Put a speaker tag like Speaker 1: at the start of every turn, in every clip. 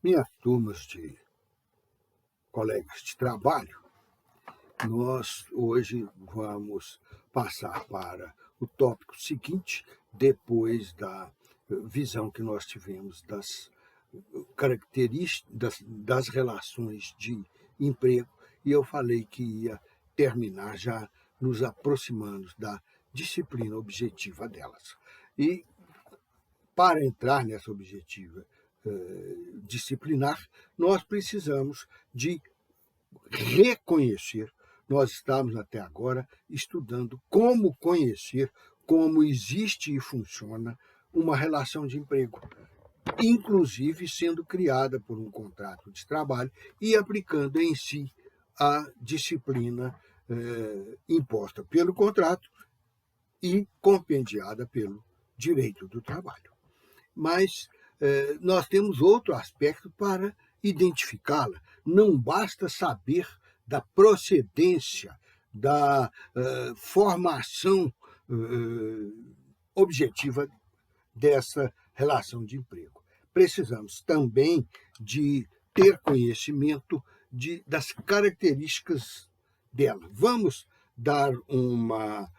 Speaker 1: Minhas turmas de colegas de trabalho, nós hoje vamos passar para o tópico seguinte, depois da visão que nós tivemos das características das relações de emprego, e eu falei que ia terminar já nos aproximando da disciplina objetiva delas. E para entrar nessa objetiva disciplinar, nós precisamos de reconhecer. Nós estamos até agora estudando como conhecer como existe e funciona uma relação de emprego, inclusive sendo criada por um contrato de trabalho e aplicando em si a disciplina imposta pelo contrato e compendiada pelo direito do trabalho. Mas nós temos outro aspecto para identificá-la. Não basta saber da procedência, da formação objetiva dessa relação de emprego. Precisamos também de ter conhecimento das características dela. Vamos dar uma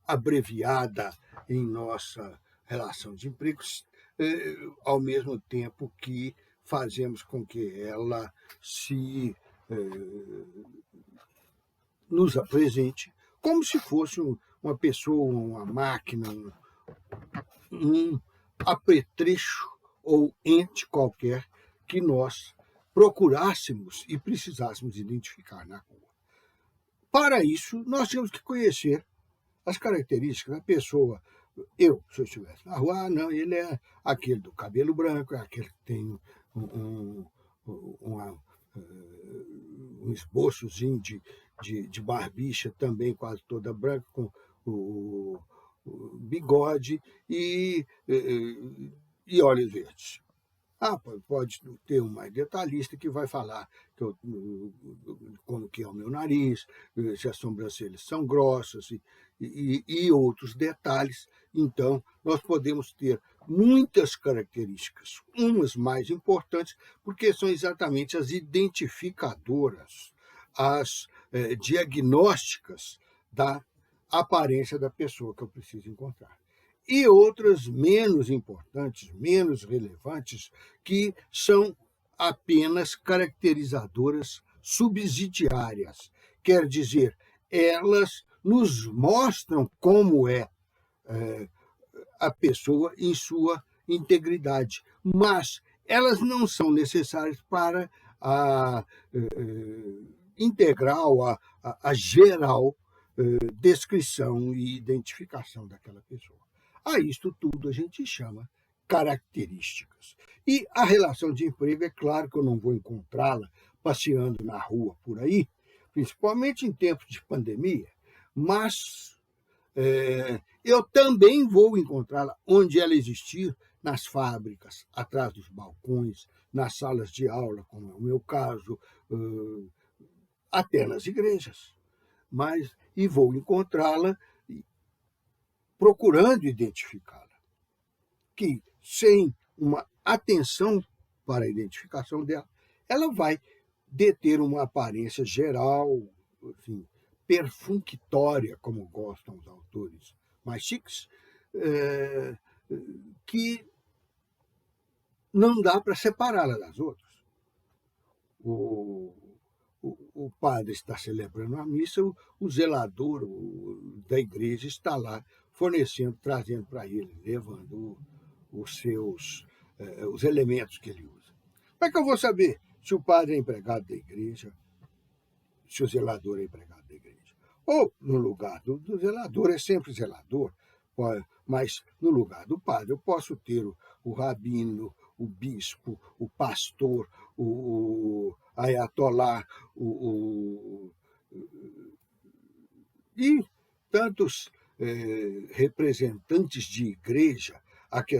Speaker 1: abreviada em nossa relação de empregos, ao mesmo tempo que fazemos com que ela se nos apresente como se fosse uma pessoa, uma máquina, um apetrecho ou ente qualquer que nós procurássemos e precisássemos identificar na rua. Para isso, nós temos que conhecer as características da pessoa. Se eu estivesse na rua, não, ele é aquele do cabelo branco, é aquele que tem um esboçozinho de barbicha também quase toda branca, com o bigode e olhos verdes. Pode ter um mais detalhista que vai falar como que é o meu nariz, se as sobrancelhas são grossas e outros detalhes. Então, nós podemos ter muitas características, umas mais importantes, porque são exatamente as identificadoras, as diagnósticas da aparência da pessoa que eu preciso encontrar. E outras menos importantes, menos relevantes, que são apenas caracterizadoras subsidiárias. Quer dizer, elas nos mostram como é a pessoa em sua integridade, mas elas não são necessárias para a integral, a geral descrição e identificação daquela pessoa. A isto tudo a gente chama características. E a relação de emprego, é claro que eu não vou encontrá-la passeando na rua por aí, principalmente em tempos de pandemia, mas eu também vou encontrá-la onde ela existir, nas fábricas, atrás dos balcões, nas salas de aula, como é o meu caso, até nas igrejas. E vou encontrá-la procurando identificá-la, que sem uma atenção para a identificação dela, ela vai deter uma aparência geral, assim, perfunctória, como gostam os autores mais chiques, que não dá para separá-la das outras. O padre está celebrando a missa, o zelador da igreja está lá fornecendo, trazendo para ele, levando os elementos que ele usa. Como é que eu vou saber se o padre é empregado da igreja, se o zelador é empregado da igreja? Ou, no lugar do zelador, é sempre zelador, mas no lugar do padre eu posso ter o rabino, o bispo, o pastor, o ayatolá, e tantos representantes de igreja, a que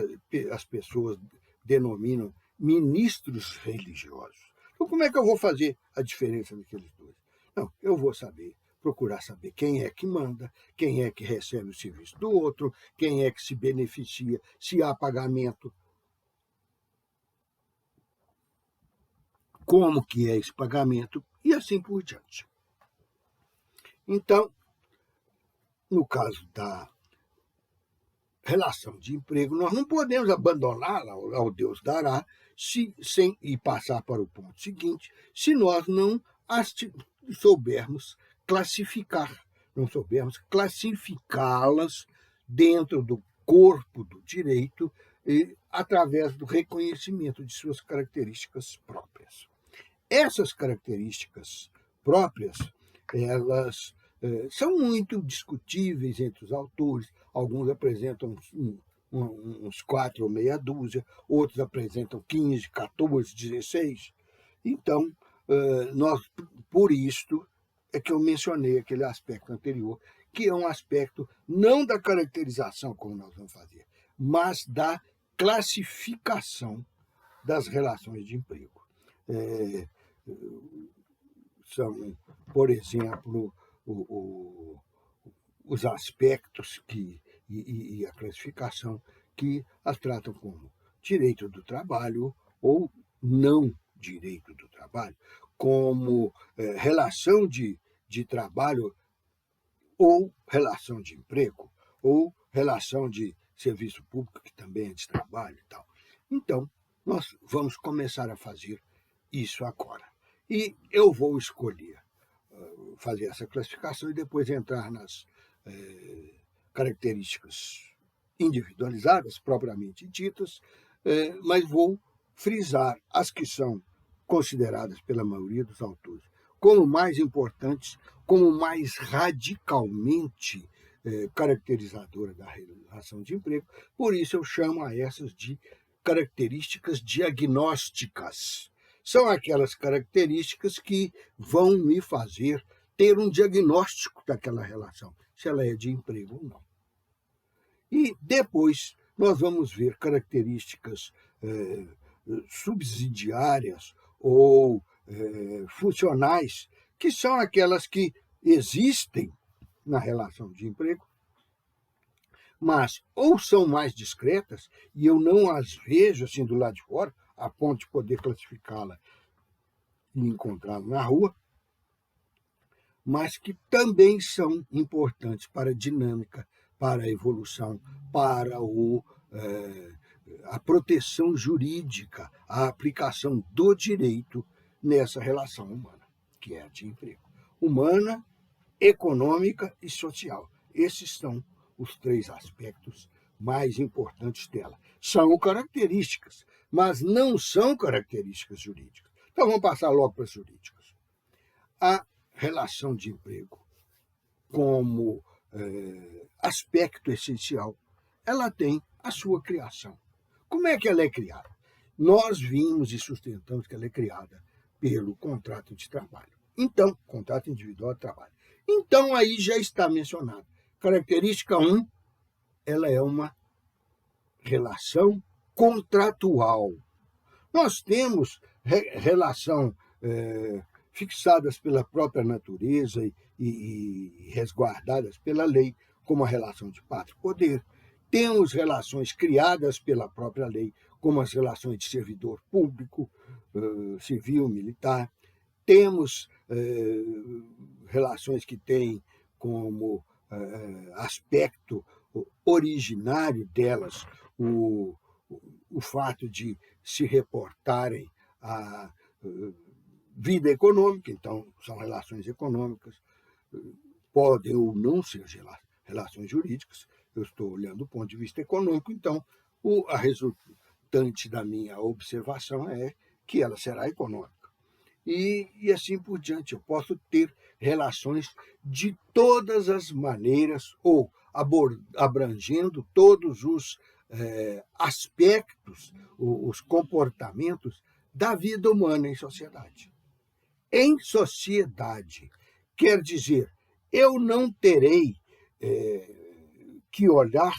Speaker 1: as pessoas denominam ministros religiosos. Então, como é que eu vou fazer a diferença daqueles dois? Não, eu vou saber procurar saber quem é que manda, quem é que recebe o serviço do outro, quem é que se beneficia, se há pagamento, como que é esse pagamento e assim por diante. Então, no caso da relação de emprego, nós não podemos abandoná-la ao Deus dará e passar para o ponto seguinte, se nós não as soubermos classificar, não soubermos classificá-las dentro do corpo do direito através do reconhecimento de suas características próprias. Essas características próprias, elas são muito discutíveis entre os autores. Alguns apresentam uns 4 ou meia dúzia, outros apresentam 15, 14, 16. Então, por isto é que eu mencionei aquele aspecto anterior, que é um aspecto não da caracterização, como nós vamos fazer, mas da classificação das relações de emprego. São, por exemplo, os aspectos e a classificação que as tratam como direito do trabalho ou não direito do trabalho, como relação de trabalho ou relação de emprego, ou relação de serviço público, que também é de trabalho e tal. Então, nós vamos começar a fazer isso agora. E eu vou escolher fazer essa classificação e depois entrar nas características individualizadas, propriamente ditas, mas vou frisar as que são consideradas pela maioria dos autores como mais importantes, como mais radicalmente caracterizadora da relação de emprego. Por isso eu chamo a essas de características diagnósticas. São aquelas características que vão me fazer ter um diagnóstico daquela relação, se ela é de emprego ou não. E depois nós vamos ver características subsidiárias ou funcionais, que são aquelas que existem na relação de emprego, mas ou são mais discretas, e eu não as vejo assim do lado de fora, a ponto de poder classificá-la e encontrá-la na rua, mas que também são importantes para a dinâmica, para a evolução, para a proteção jurídica, a aplicação do direito nessa relação humana, que é a de emprego. Humana, econômica e social. Esses são os 3 aspectos mais importantes dela. São características, mas não são características jurídicas. Então, vamos passar logo para as jurídicas. A relação de emprego, como aspecto essencial, ela tem a sua criação. Como é que ela é criada? Nós vimos e sustentamos que ela é criada pelo contrato de trabalho. Então, contrato individual de trabalho. Então, aí já está mencionado. Característica 1, ela é uma relação contratual. Nós temos relação fixadas pela própria natureza e resguardadas pela lei, como a relação de pátria-poder. Temos relações criadas pela própria lei, como as relações de servidor público, civil, militar. Temos relações que têm como aspecto originário delas o fato de se reportarem à vida econômica, então são relações econômicas, podem ou não ser relações jurídicas. Eu estou olhando do ponto de vista econômico, então a resultante da minha observação é que ela será econômica. E assim por diante. Eu posso ter relações de todas as maneiras ou abrangendo todos os aspectos, os comportamentos da vida humana em sociedade. Em sociedade, quer dizer, eu não terei que olhar,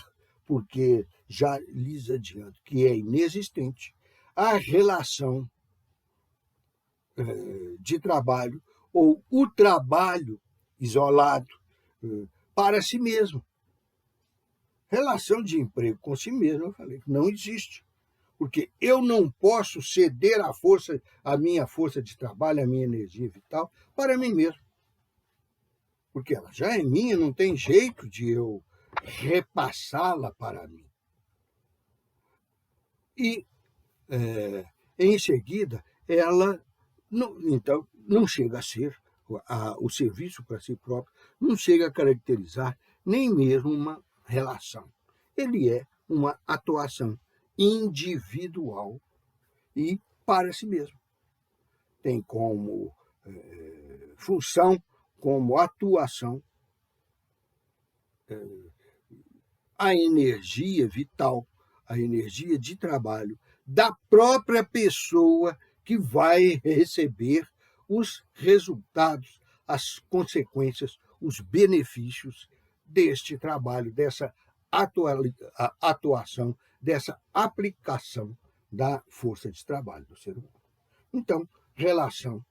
Speaker 1: porque já lhes adianto que é inexistente, a relação de trabalho ou o trabalho isolado, para si mesmo. Relação de emprego com si mesmo, eu falei, não existe. Porque eu não posso ceder a minha força de trabalho, a minha energia vital, para mim mesmo. Porque ela já é minha, não tem jeito de eu repassá-la para mim. E, em seguida, ela então não chega a ser o serviço para si próprio, não chega a caracterizar nem mesmo uma relação. Ele é uma atuação individual e para si mesmo. Tem como função, como atuação, a energia vital, a energia de trabalho da própria pessoa que vai receber os resultados, as consequências, os benefícios deste trabalho, dessa atuação, dessa aplicação da força de trabalho do ser humano. Então, relação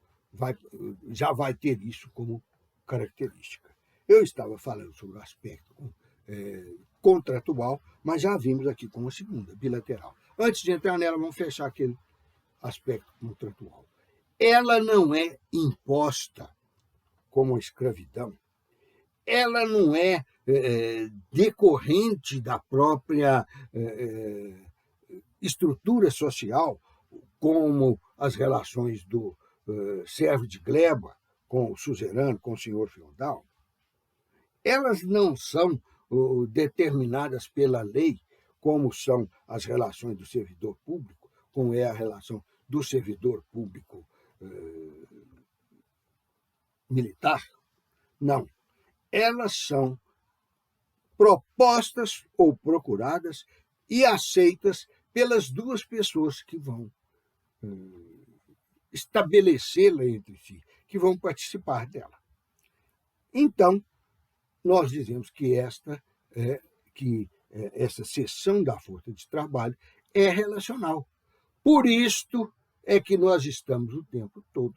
Speaker 1: já vai ter isso como característica. Eu estava falando sobre o aspecto contratual, mas já vimos aqui como a segunda, bilateral. Antes de entrar nela, vamos fechar aquele aspecto contratual. Ela não é imposta como a escravidão, ela não é decorrente da própria estrutura social, como as relações do servo de gleba com o suzerano, com o senhor feudal. Elas não são determinadas pela lei, como são as relações do servidor público, como é a relação do servidor público militar. Não. Elas são propostas ou procuradas e aceitas pelas duas pessoas que vão estabelecê-la entre si, que vão participar dela. Então, nós dizemos que essa seção da força de trabalho é relacional. Por isto é que nós estamos o tempo todo,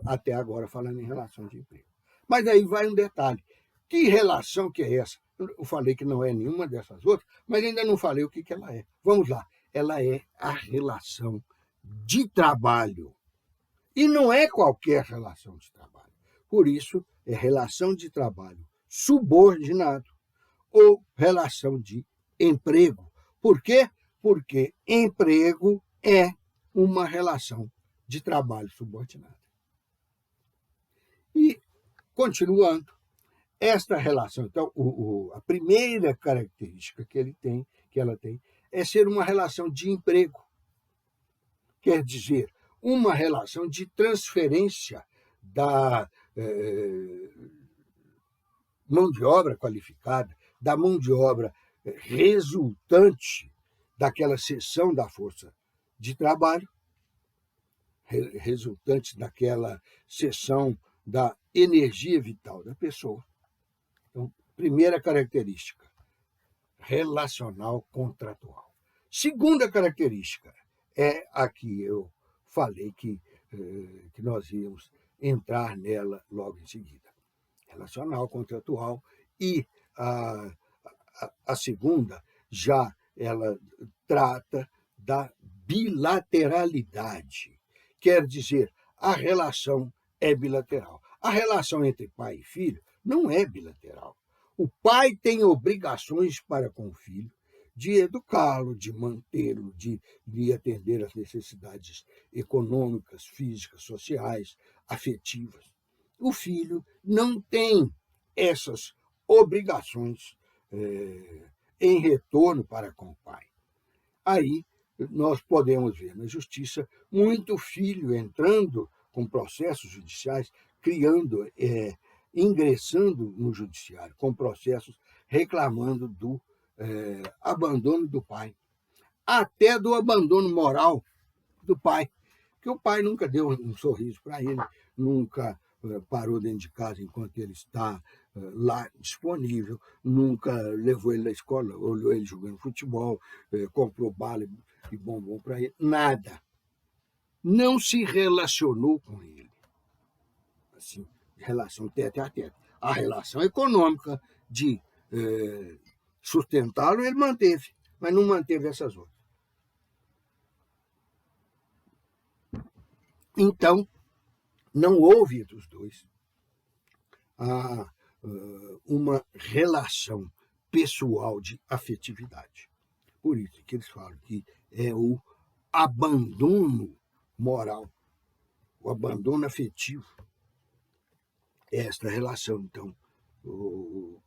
Speaker 1: até agora, falando em relação de emprego. Mas aí vai um detalhe. Que relação que é essa? Eu falei que não é nenhuma dessas outras, mas ainda não falei o que ela é. Vamos lá. Ela é a relação de trabalho. E não é qualquer relação de trabalho. Por isso, é relação de trabalho subordinado ou relação de emprego. Por quê? Porque emprego é uma relação de trabalho subordinado. E, continuando, esta relação, então, a primeira característica que ela tem, é ser uma relação de emprego. Quer dizer, uma relação de transferência da mão de obra qualificada, da mão de obra resultante daquela seção da força de trabalho, resultante daquela seção da energia vital da pessoa. Então, primeira característica, relacional contratual. Segunda característica é a que eu falei que nós íamos entrar nela logo em seguida. Relacional, contratual, e a segunda já ela trata da bilateralidade. Quer dizer, a relação é bilateral. A relação entre pai e filho não é bilateral. O pai tem obrigações para com o filho de educá-lo, de mantê-lo, de atender às necessidades econômicas, físicas, sociais, afetivas. O filho não tem essas obrigações em retorno para com o pai. Aí nós podemos ver na justiça muito filho entrando com processos judiciais, ingressando no judiciário com processos reclamando do abandono do pai, até do abandono moral do pai, porque o pai nunca deu um sorriso para ele, nunca parou dentro de casa enquanto ele está lá disponível, nunca levou ele na escola, olhou ele jogando futebol, comprou bala e bombom para ele, nada. Não se relacionou com ele, assim, relação tete a tete, A relação econômica de sustentá-lo, ele manteve, mas não manteve essas outras. Então, não houve entre os dois uma relação pessoal de afetividade. Por isso que eles falam que é o abandono moral, o abandono afetivo. Esta relação, então, eu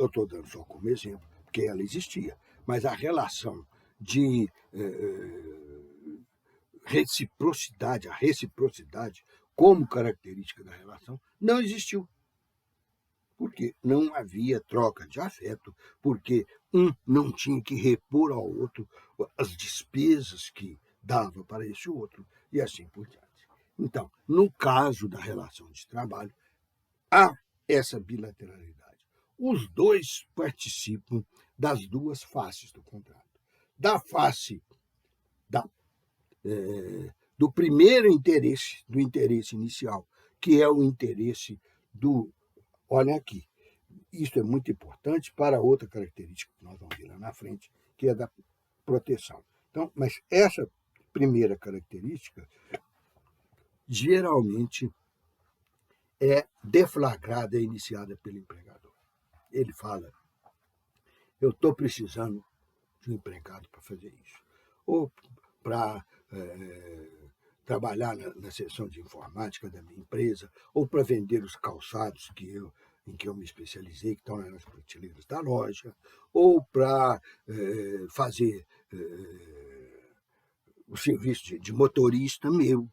Speaker 1: estou dando só como exemplo, porque ela existia, mas a relação de reciprocidade, a reciprocidade como característica da relação, não existiu. Porque não havia troca de afeto, porque um não tinha que repor ao outro as despesas que dava para esse outro, e assim por diante. Então, no caso da relação de trabalho, há essa bilateralidade. Os dois participam das duas faces do contrato. Da face do primeiro interesse, do interesse inicial, que é o interesse do... Olha aqui, isso é muito importante para outra característica que nós vamos ver lá na frente, que é da proteção. Então, mas essa primeira característica geralmente é deflagrada e iniciada pelo empregador. Ele fala, eu estou precisando de um empregado para fazer isso, ou para trabalhar na seção de informática da minha empresa, ou para vender os calçados em que eu me especializei, que estão nas prateleiras da loja, ou para fazer o serviço de motorista meu.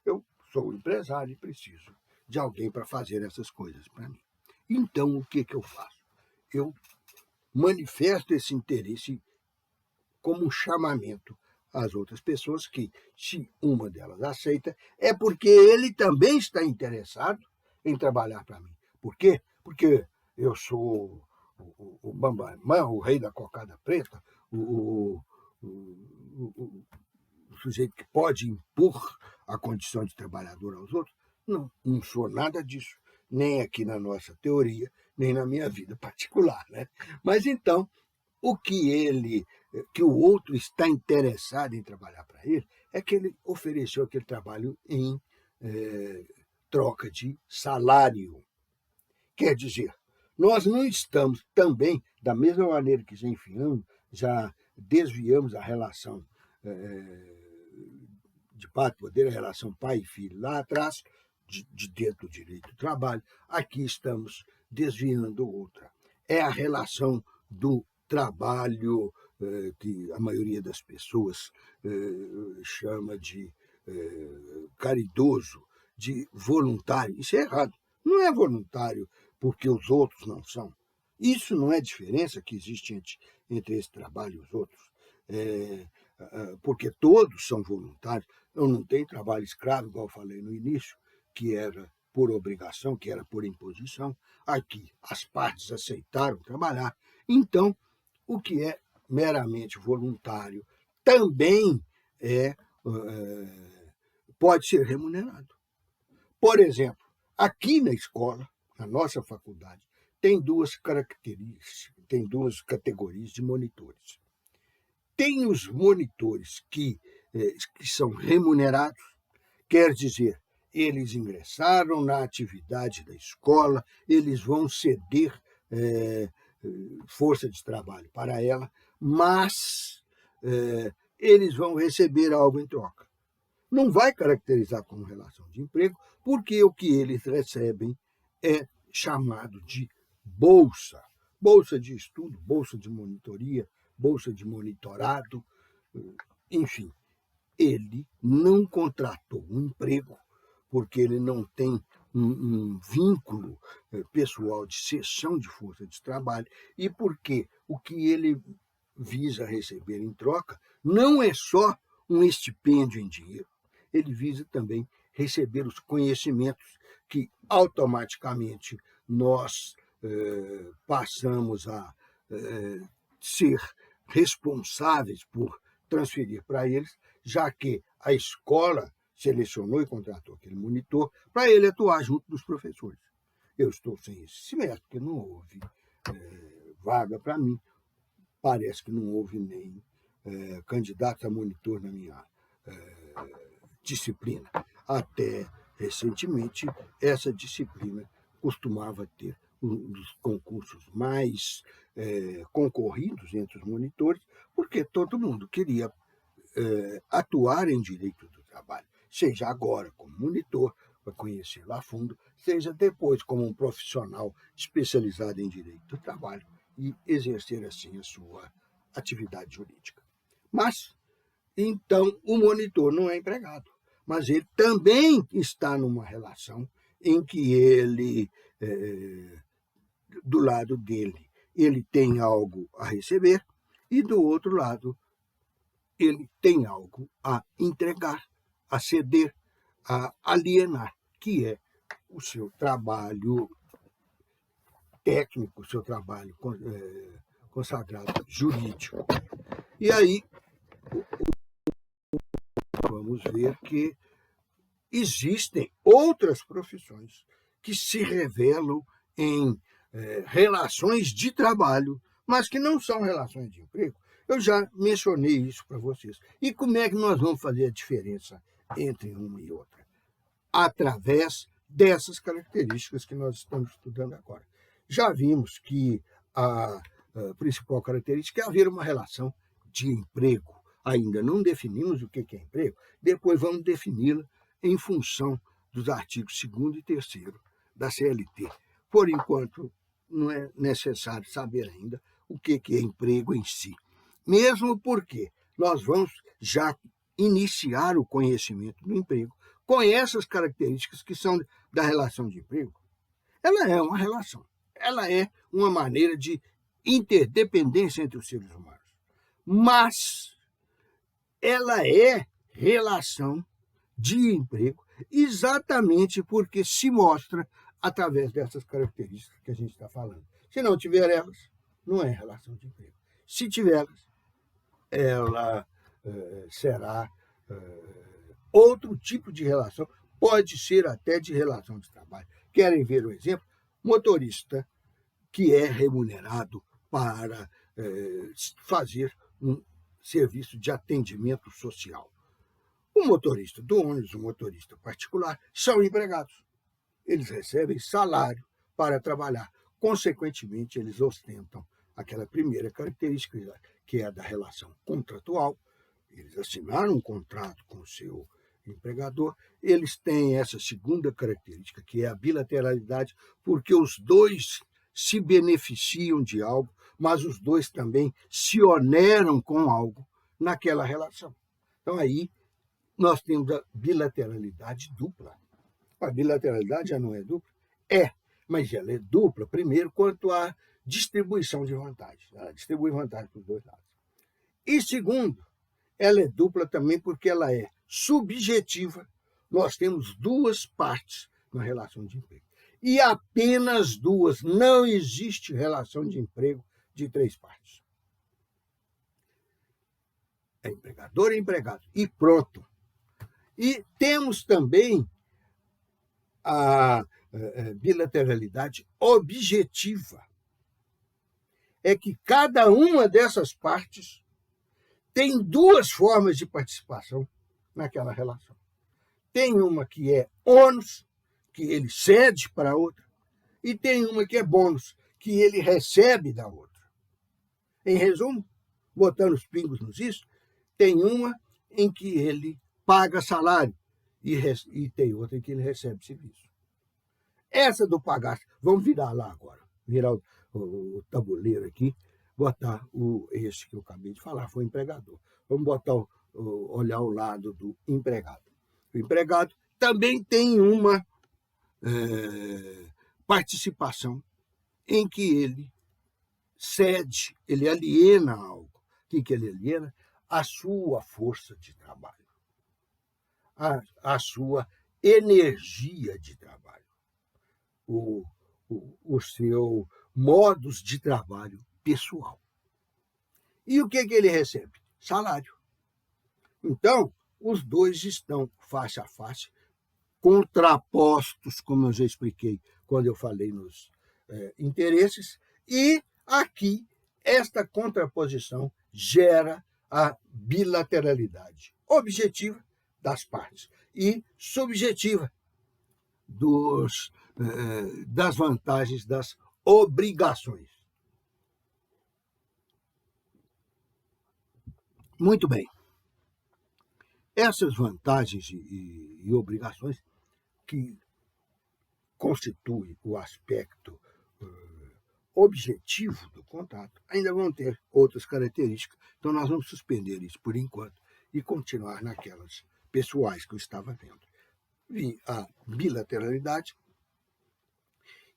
Speaker 1: Eu sou empresário e preciso de alguém para fazer essas coisas para mim. Então, o que eu faço? Eu manifesto esse interesse como um chamamento às outras pessoas que, se uma delas aceita, é porque ele também está interessado em trabalhar para mim. Por quê? Porque eu sou o bambam, o rei da cocada preta, o sujeito que pode impor a condição de trabalhador aos outros. Não sou nada disso, nem aqui na nossa teoria, nem na minha vida particular, né? Mas então, o que o outro está interessado em trabalhar para ele é que ele ofereceu aquele trabalho em troca de salário. Quer dizer, nós não estamos também, da mesma maneira que já desviamos a relação de pátria-poder, a relação pai e filho lá atrás, de dentro do direito do trabalho, aqui estamos desviando outra. É a relação do trabalho que a maioria das pessoas chama de caridoso, de voluntário. Isso é errado. Não é voluntário porque os outros não são. Isso não é diferença que existe entre esse trabalho e os outros. Porque todos são voluntários. Eu não tenho trabalho escravo, igual eu falei no início, que era por obrigação, que era por imposição. Aqui, as partes aceitaram trabalhar. Então, o que é meramente voluntário também pode ser remunerado. Por exemplo, aqui na escola, na nossa faculdade, tem duas características, tem duas categorias de monitores. Tem os monitores que são remunerados, quer dizer, eles ingressaram na atividade da escola, eles vão ceder força de trabalho para ela, mas eles vão receber algo em troca. Não vai caracterizar como relação de emprego, porque o que eles recebem é chamado de bolsa. Bolsa de estudo, bolsa de monitoria, bolsa de monitorado, enfim. Ele não contratou um emprego, porque ele não tem um vínculo pessoal de cessão de força de trabalho, e porque o que ele visa receber em troca não é só um estipêndio em dinheiro, ele visa também receber os conhecimentos que automaticamente nós passamos a ser responsáveis por transferir para eles, já que a escola selecionou e contratou aquele monitor para ele atuar junto dos professores. eu estou sem esse semestre, porque não houve vaga para mim. Parece que não houve nem candidato a monitor na minha disciplina. Até recentemente, essa disciplina costumava ter um dos concursos mais concorridos entre os monitores, porque todo mundo queria atuar em direito do trabalho, seja agora como monitor, para conhecê-lo a fundo, seja depois como um profissional especializado em direito do trabalho e exercer assim a sua atividade jurídica. Mas, então, o monitor não é empregado, mas ele também está numa relação em que ele, do lado dele, ele tem algo a receber e do outro lado ele tem algo a entregar, a ceder, a alienar, que é o seu trabalho técnico, o seu trabalho consagrado jurídico. E aí vamos ver que existem outras profissões que se revelam em relações de trabalho, mas que não são relações de emprego. Eu já mencionei isso para vocês. E como é que nós vamos fazer a diferença entre uma e outra? Através dessas características que nós estamos estudando agora. Já vimos que a principal característica é haver uma relação de emprego. Ainda não definimos o que é emprego, depois vamos defini-la em função dos artigos 2º e 3º da CLT. Por enquanto, não é necessário saber ainda o que é emprego em si. Mesmo porque nós vamos já iniciar o conhecimento do emprego com essas características que são da relação de emprego. Ela é uma relação, ela é uma maneira de interdependência entre os seres humanos. Mas ela é relação de emprego exatamente porque se mostra através dessas características que a gente está falando. Se não tiver elas, não é relação de emprego. Se tiver elas, ela será outro tipo de relação, pode ser até de relação de trabalho. Querem ver o exemplo? Motorista que é remunerado para fazer um serviço de atendimento social. O motorista do ônibus, o motorista particular, são empregados. Eles recebem salário para trabalhar. Consequentemente, eles ostentam aquela primeira característica, que é a da relação contratual. Eles assinaram um contrato com o seu empregador. Eles têm essa segunda característica, que é a bilateralidade, porque os dois se beneficiam de algo, mas os dois também se oneram com algo naquela relação. Então, aí, nós temos a bilateralidade dupla. A bilateralidade já não é dupla? É, mas ela é dupla, primeiro, quanto à distribuição de vantagens. Ela distribui vantagem para os dois lados. E segundo, ela é dupla também porque ela é subjetiva. Nós temos duas partes na relação de emprego. E apenas duas. Não existe relação de emprego de 3 partes. É empregador e empregado. E pronto. E temos também a bilateralidade objetiva. É que cada uma dessas partes tem 2 formas de participação naquela relação. Tem uma que é ônus, que ele cede para a outra, e tem uma que é bônus, que ele recebe da outra. Em resumo, botando os pingos nos is, tem uma em que ele paga salário e tem outra em que ele recebe serviço. Essa do pagar, vamos virar lá agora, virar o tabuleiro aqui, botar esse que eu acabei de falar, foi o empregador. Vamos botar olhar o lado do empregado. O empregado também tem uma participação em que ele cede, ele aliena algo. O que ele aliena? A sua força de trabalho, a sua energia de trabalho, o seu modus de trabalho pessoal. E o que ele recebe? Salário. Então, os dois estão face a face, contrapostos, como eu já expliquei, quando eu falei nos interesses, e aqui esta contraposição gera a bilateralidade objetiva das partes e subjetiva das vantagens das obrigações. Muito bem. Essas vantagens e obrigações que constituem o aspecto objetivo do contrato ainda vão ter outras características. Então, nós vamos suspender isso por enquanto e continuar naquelas pessoais que eu estava vendo. Vi a bilateralidade,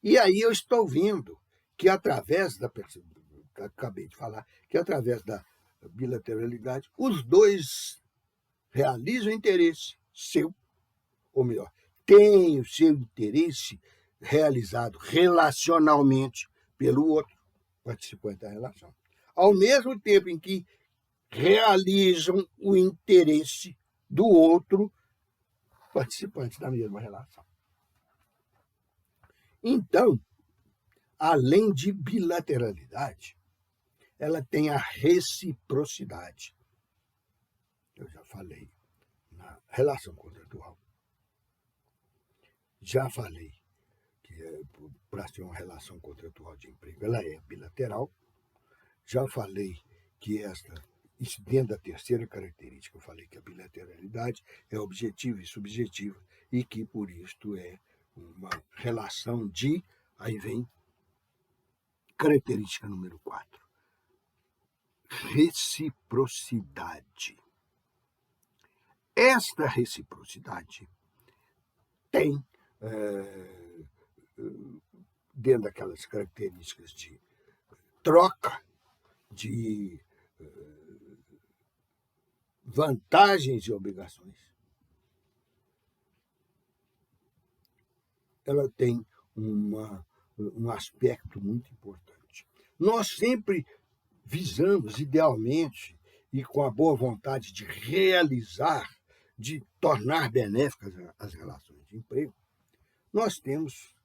Speaker 1: e aí eu estou vendo que através acabei de falar, que através da bilateralidade, os dois realizam interesse seu, ou melhor, têm o seu interesse realizado relacionalmente pelo outro participante da relação, ao mesmo tempo em que realizam o interesse do outro participante da mesma relação. Então, além de bilateralidade, ela tem a reciprocidade. Eu já falei na relação contratual. Já falei que para ser uma relação contratual de emprego, ela é bilateral. Já falei que dentro da terceira característica, eu falei que a bilateralidade é objetiva e subjetiva e que, por isto, é uma relação de... Aí vem característica número 4. Reciprocidade. Esta reciprocidade tem, dentro daquelas características de troca, de vantagens e obrigações, ela tem um aspecto muito importante. Nós sempre visamos, idealmente, e com a boa vontade de realizar, de tornar benéficas as relações de emprego, nós temos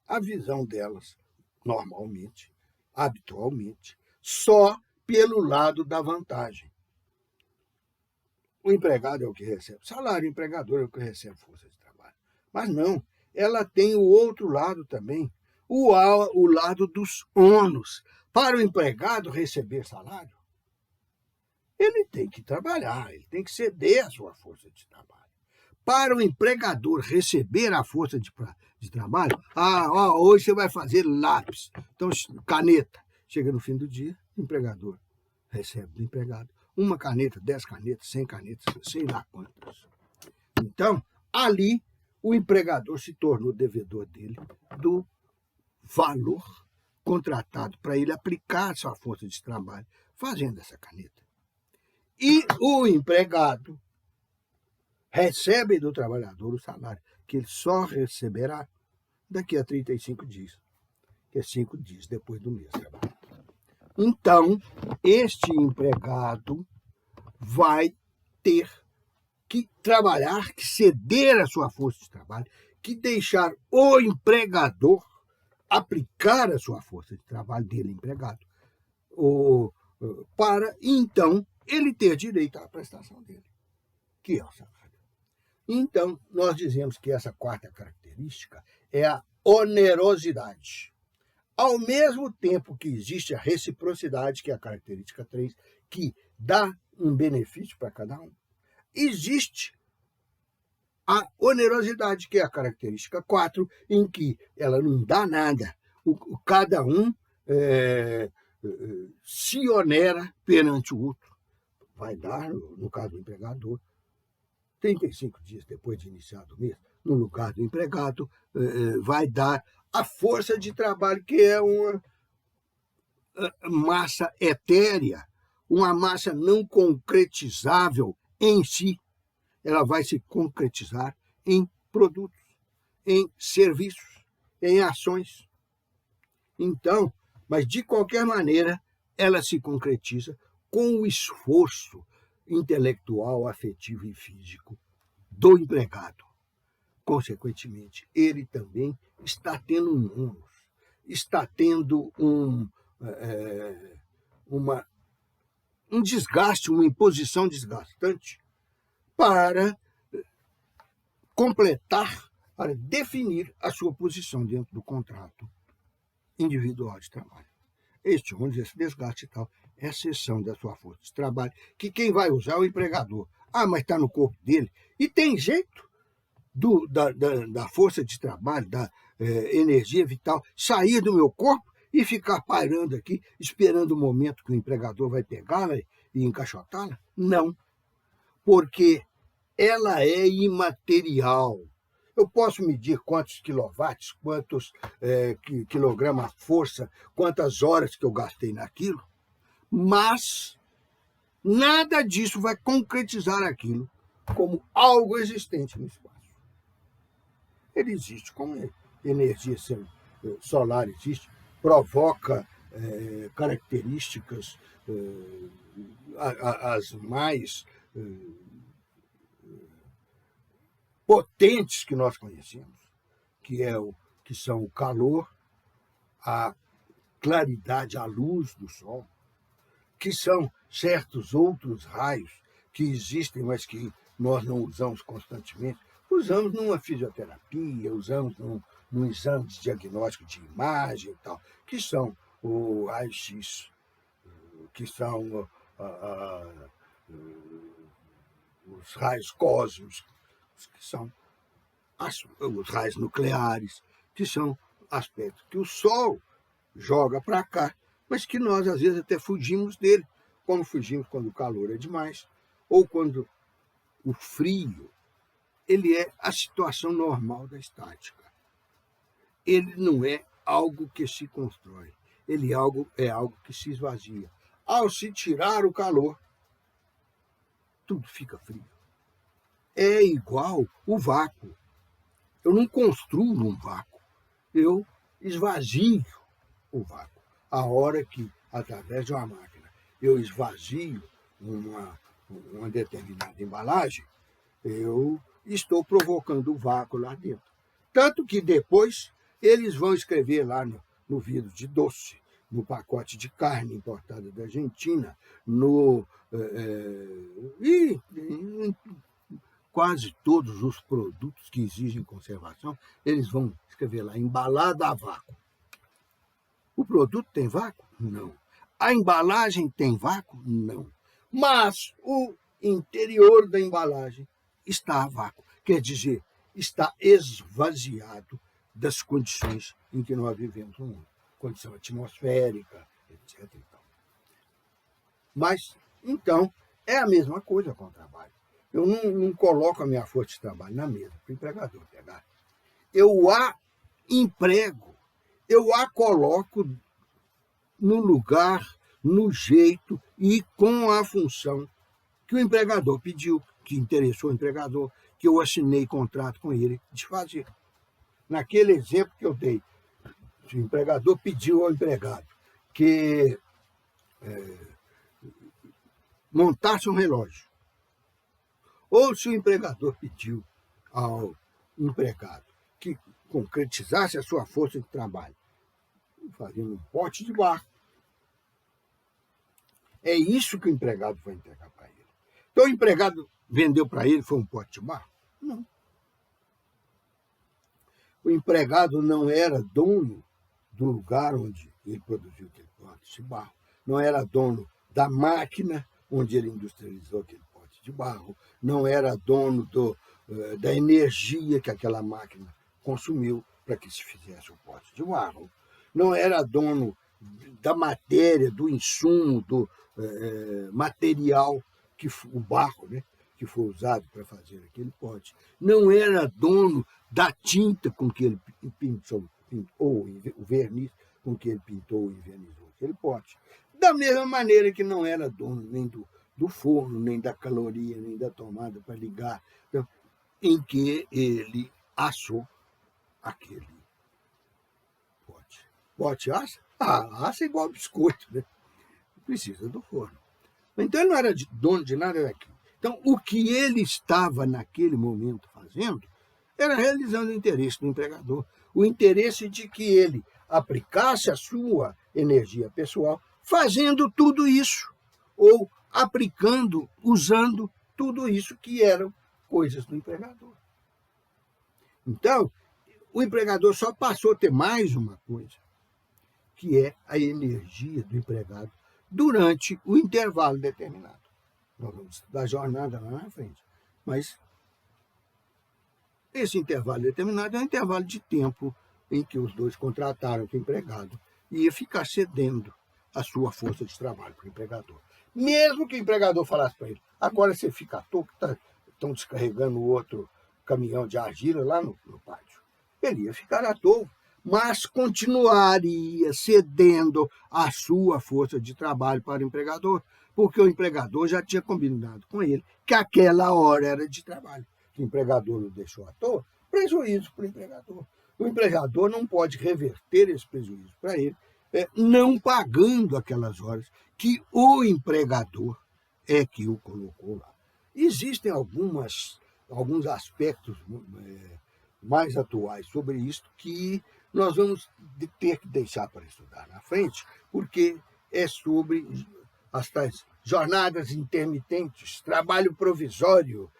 Speaker 1: a visão delas, normalmente, habitualmente, só pelo lado da vantagem. O empregado é o que recebe salário, o empregador é o que recebe força de trabalho. Mas não, ela tem o outro lado também, o lado dos ônus. Para o empregado receber salário, ele tem que trabalhar, ele tem que ceder a sua força de trabalho. Para o empregador receber a força de trabalho, hoje você vai fazer lápis, então caneta. Chega no fim do dia, o empregador recebe do empregado uma caneta, 10 canetas, 100 canetas, sei lá quantas. Então, ali, o empregador se tornou devedor dele do valor contratado para ele aplicar sua força de trabalho fazendo essa caneta. E o empregado recebe do trabalhador o salário, que ele só receberá daqui a 35 dias, que é 5 dias depois do mês de trabalho. Então, este empregado vai ter que trabalhar, que ceder a sua força de trabalho, que deixar o empregador aplicar a sua força de trabalho dele, empregado, para, então, ele ter direito à prestação dele, que é o salário. Então, nós dizemos que essa quarta característica é a onerosidade. Ao mesmo tempo que existe a reciprocidade, que é a característica 3, que dá um benefício para cada um, existe a onerosidade, que é a característica 4, em que ela não dá nada. Cada um se onera perante o outro. Vai dar, no caso do empregador, 35 dias depois de iniciado o mês, no lugar do empregado, vai dar a força de trabalho, que é uma massa etérea, uma massa não concretizável em si. Ela vai se concretizar em produtos, em serviços, em ações. Então, mas de qualquer maneira, ela se concretiza com o esforço intelectual, afetivo e físico do empregado, consequentemente, ele também está tendo um ônus, está tendo um desgaste, uma imposição desgastante para completar, para definir a sua posição dentro do contrato individual de trabalho. Este ônus, esse desgaste e tal, é a cessão da sua força de trabalho, que quem vai usar é o empregador. Ah, mas está no corpo dele. E tem jeito da força de trabalho, da energia vital, sair do meu corpo e ficar pairando aqui, esperando o momento que o empregador vai pegá-la e encaixotá-la? Não, porque ela é imaterial. Eu posso medir quantos quilowatts, quantos quilogramas força, quantas horas que eu gastei naquilo, mas nada disso vai concretizar aquilo como algo existente no espaço. Ele existe como energia solar, existe, provoca características as mais potentes que nós conhecemos, que são o calor, a claridade, a luz do sol, que são certos outros raios que existem, mas que nós não usamos constantemente. Usamos numa fisioterapia, usamos num exame de diagnóstico de imagem e tal, que são o raio-x, que são os raios cósmicos, que são os raios nucleares, que são aspectos que o Sol joga para cá, mas que nós, às vezes, até fugimos dele, como fugimos quando o calor é demais, ou quando o frio. Ele é a situação normal da estática. Ele não é algo que se constrói, ele é algo que se esvazia. Ao se tirar o calor, tudo fica frio. É igual o vácuo. Eu não construo num vácuo, eu esvazio o vácuo. A hora que, através de uma máquina, eu esvazio uma determinada embalagem, eu estou provocando o vácuo lá dentro. Tanto que depois eles vão escrever lá no vidro de doce, no pacote de carne importada da Argentina, em quase todos os produtos que exigem conservação, eles vão escrever lá, embalado a vácuo. O produto tem vácuo? Não. A embalagem tem vácuo? Não. Mas o interior da embalagem está a vácuo. Quer dizer, está esvaziado das condições em que nós vivemos no mundo. Condição atmosférica, etc. Mas, então, é a mesma coisa com o trabalho. Eu não coloco a minha força de trabalho na mesa para o empregador pegar. Eu a emprego, eu a coloco no lugar, no jeito e com a função que o empregador pediu, que interessou o empregador, que eu assinei contrato com ele de fazer. Naquele exemplo que eu dei, se o empregador pediu ao empregado que montasse um relógio, ou se o empregador pediu ao empregado que concretizasse a sua força de trabalho, fazendo um pote de barro, é isso que o empregado vai entregar para ele. Então o empregado vendeu para ele, foi um pote de barro? Não. O empregado não era dono do lugar onde ele produziu aquele pote de barro, não era dono da máquina onde ele industrializou aquele pote de barro, não era dono da energia que aquela máquina consumiu para que se fizesse o pote de barro, não era dono da matéria, do insumo, do material, o barro, né, que foi usado para fazer aquele pote, não era dono da tinta com que ele pintou, ou o verniz com que ele pintou e envernizou aquele pote. Da mesma maneira que não era dono nem do forno, nem da caloria, nem da tomada para ligar, então, em que ele assou aquele pote. Pote assa? Assa é igual biscoito, né? Precisa do forno. Então ele não era dono de nada daquilo. Então o que ele estava naquele momento fazendo era realizando o interesse do empregador, o interesse de que ele aplicasse a sua energia pessoal fazendo tudo isso, ou aplicando, usando tudo isso que eram coisas do empregador. Então, o empregador só passou a ter mais uma coisa, que é a energia do empregado durante o intervalo determinado. Nós vamos estudar a jornada lá na frente, mas esse intervalo determinado é um intervalo de tempo em que os dois contrataram o empregado e ia ficar cedendo a sua força de trabalho para o empregador. Mesmo que o empregador falasse para ele, agora você fica à toa, que estão descarregando o outro caminhão de argila lá no pátio. Ele ia ficar à toa, mas continuaria cedendo a sua força de trabalho para o empregador, porque o empregador já tinha combinado com ele que aquela hora era de trabalho. O empregador o deixou à toa, prejuízo para o empregador. O empregador não pode reverter esse prejuízo para ele, não pagando aquelas horas que o empregador é que o colocou lá. Existem alguns aspectos mais atuais sobre isso que nós vamos ter que deixar para estudar na frente, porque é sobre as tais jornadas intermitentes, trabalho provisório,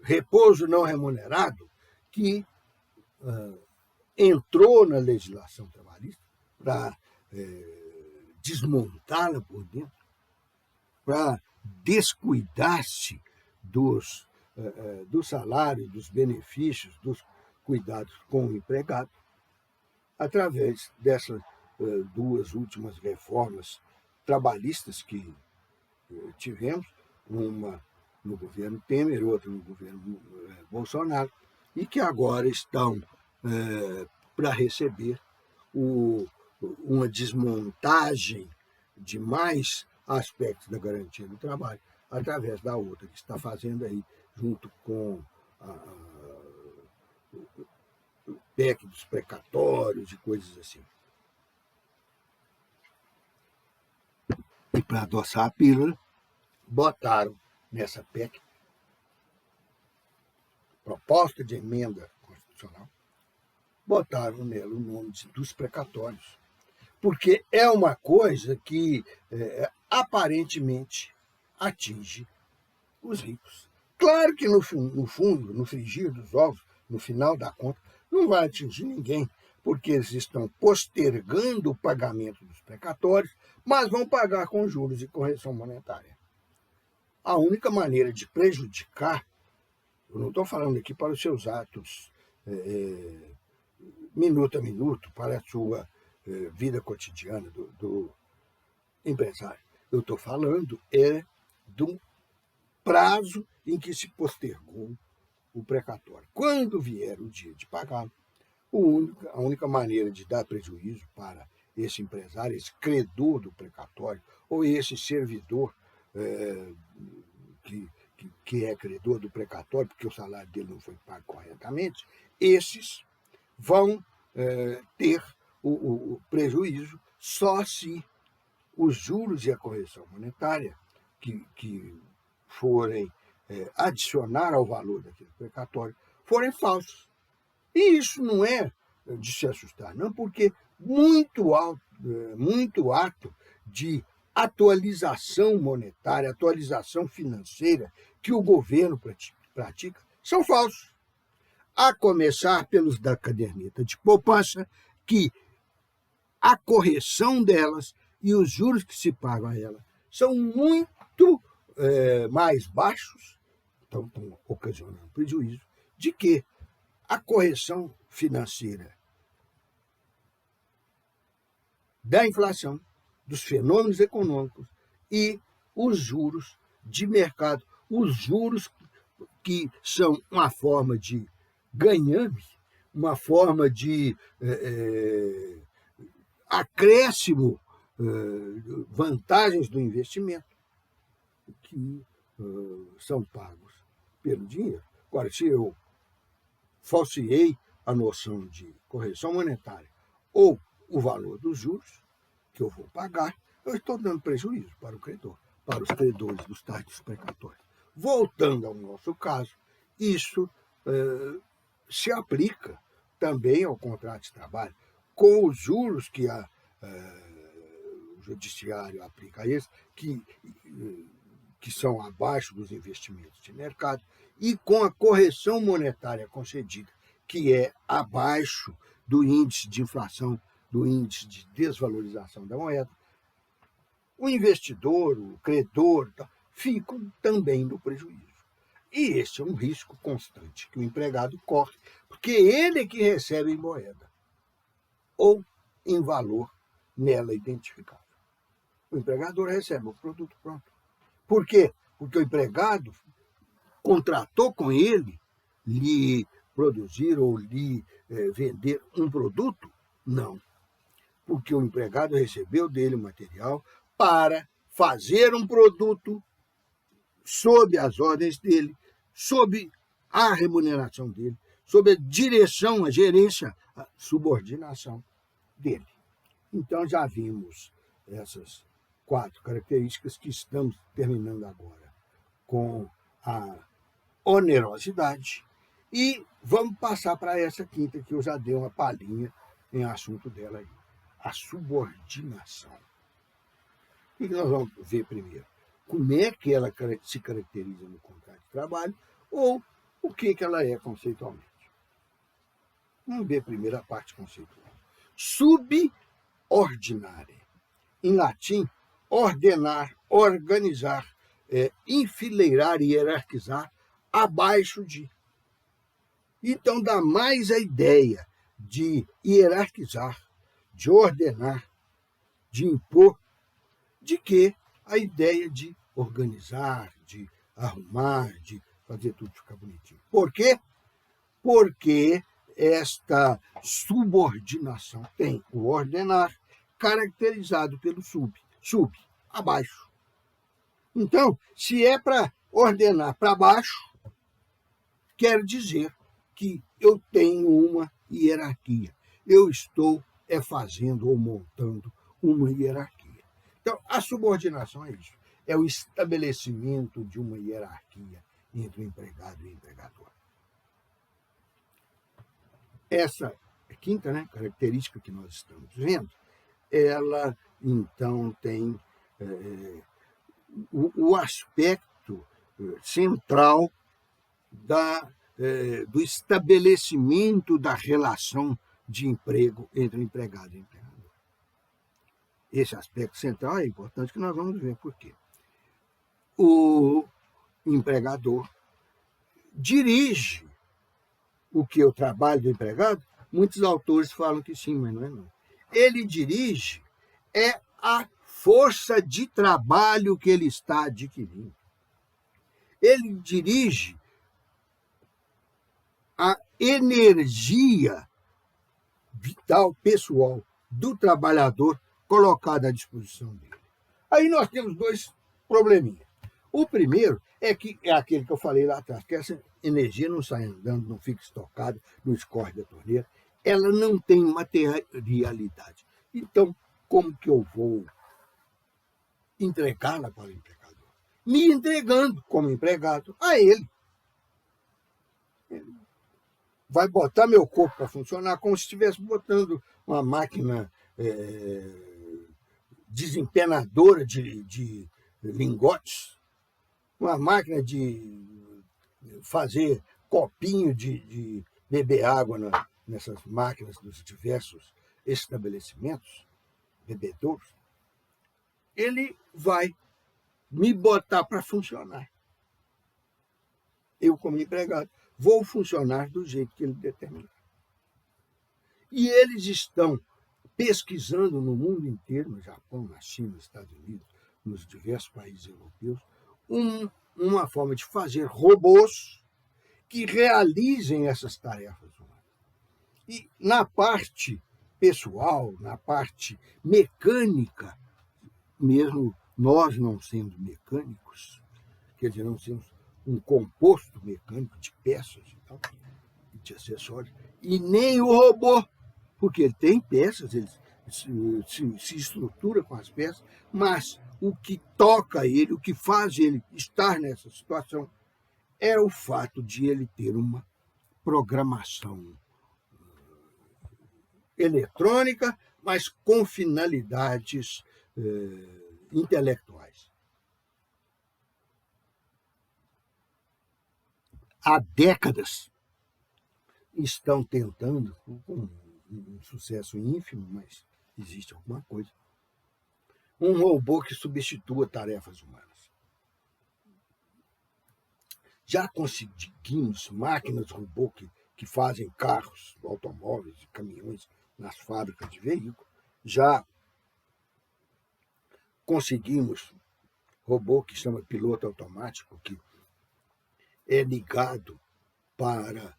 Speaker 1: repouso não remunerado, que entrou na legislação trabalhista para desmontá-la por dentro, para descuidar-se do salário, dos benefícios, dos cuidados com o empregado, através dessas duas últimas reformas trabalhistas que tivemos, uma no governo Temer, outra no governo Bolsonaro, e que agora estão para receber uma desmontagem de mais aspectos da garantia do trabalho, através da outra que está fazendo aí, junto com o PEC dos precatórios e coisas assim. E para adoçar a pílula, botaram nessa PEC, proposta de emenda constitucional, botaram nela o nome dos precatórios, porque é uma coisa que aparentemente atinge os ricos. Claro que no fundo, no frigir dos ovos, no final da conta, não vai atingir ninguém, porque eles estão postergando o pagamento dos precatórios, mas vão pagar com juros e correção monetária. A única maneira de prejudicar, eu não estou falando aqui para os seus atos minuto a minuto, para a sua vida cotidiana do empresário. Eu estou falando do prazo em que se postergou o precatório. Quando vier o dia de pagá-lo, a única maneira de dar prejuízo para esse empresário, esse credor do precatório, ou esse servidor que é credor do precatório, porque o salário dele não foi pago corretamente, esses vão ter o prejuízo só se os juros e a correção monetária que forem adicionar ao valor daquele precatório forem falsos. E isso não é de se assustar, não, porque muito ato de atualização monetária, atualização financeira que o governo pratica são falsos. A começar pelos da caderneta de poupança, que a correção delas e os juros que se pagam a ela são muito mais baixos, então estão ocasionando prejuízo, de que a correção financeira da inflação, dos fenômenos econômicos e os juros de mercado, os juros que são uma forma de ganhame, uma forma de acréscimo, vantagens do investimento, que são pagos pelo dinheiro. Agora, se eu falseei a noção de correção monetária ou o valor dos juros que eu vou pagar, eu estou dando prejuízo para o credor, para os credores dos tais precatórios. Voltando ao nosso caso, isso se aplica também ao contrato de trabalho, com os juros que o judiciário aplica a eles, que são abaixo dos investimentos de mercado, e com a correção monetária concedida, que é abaixo do índice de inflação, do índice de desvalorização da moeda, o investidor, o credor, ficam também no prejuízo. E esse é um risco constante que o empregado corre, porque ele é que recebe em moeda ou em valor nela identificável. O empregador recebe o produto pronto. Por quê? Porque o empregado contratou com ele lhe produzir ou lhe vender um produto? Não. Porque o empregado recebeu dele o material para fazer um produto sob as ordens dele, sob a remuneração dele, sob a direção, a gerência, a subordinação dele. Então, já vimos essas 4 características que estamos terminando agora com a onerosidade e vamos passar para essa 5ª que eu já dei uma palhinha em assunto dela aí, a subordinação. O que nós vamos ver primeiro? Como é que ela se caracteriza no contrato de trabalho ou o que ela é conceitualmente. Vamos ver primeiro a parte conceitual. Subordinária. Em latim, ordenar, organizar, enfileirar e hierarquizar abaixo de. Então, dá mais a ideia de hierarquizar, de ordenar, de impor, de que a ideia de organizar, de arrumar, de fazer tudo ficar bonitinho. Por quê? Porque esta subordinação tem o ordenar caracterizado pelo sub, abaixo. Então, se é para ordenar para baixo, quer dizer que eu tenho uma hierarquia. Eu estou fazendo ou montando uma hierarquia. Então, a subordinação é isso. É o estabelecimento de uma hierarquia entre o empregado e o empregador. Essa 5ª característica que nós estamos vendo, ela, então, tem o aspecto central do estabelecimento da relação de emprego entre o empregado e o empregador. Esse aspecto central é importante que nós vamos ver por quê. O empregador dirige o que é o trabalho do empregado. Muitos autores falam que sim, mas não é não. Ele dirige a força de trabalho que ele está adquirindo. Ele dirige a energia vital, pessoal, do trabalhador colocada à disposição dele. Aí nós temos 2 probleminhas. O primeiro é aquele que eu falei lá atrás, que essa energia não sai andando, não fica estocada, não escorre da torneira, ela não tem materialidade. Então, como que eu vou entregá-la para o empregador? Me entregando como empregado a ele. Vai botar meu corpo para funcionar como se estivesse botando uma máquina desempenadora de lingotes, uma máquina de fazer copinho de beber água nessas máquinas dos diversos estabelecimentos, bebedouros. Ele vai me botar para funcionar. Eu, como empregado, vou funcionar do jeito que ele determinar. E eles estão pesquisando no mundo inteiro, no Japão, na China, nos Estados Unidos, nos diversos países europeus, uma forma de fazer robôs que realizem essas tarefas humanas. E na parte pessoal, na parte mecânica, mesmo nós não sendo mecânicos, quer dizer, não somos um composto mecânico de peças e tal, de acessórios, e nem o robô, porque ele tem peças, ele se estrutura com as peças, mas o que toca ele, o que faz ele estar nessa situação é o fato de ele ter uma programação eletrônica, mas com finalidades intelectuais. Há décadas estão tentando, com um sucesso ínfimo, mas existe alguma coisa, um robô que substitua tarefas humanas. Já conseguimos máquinas robô que fazem carros, automóveis e caminhões nas fábricas de veículos. Já conseguimos robô que chama piloto automático, que é ligado para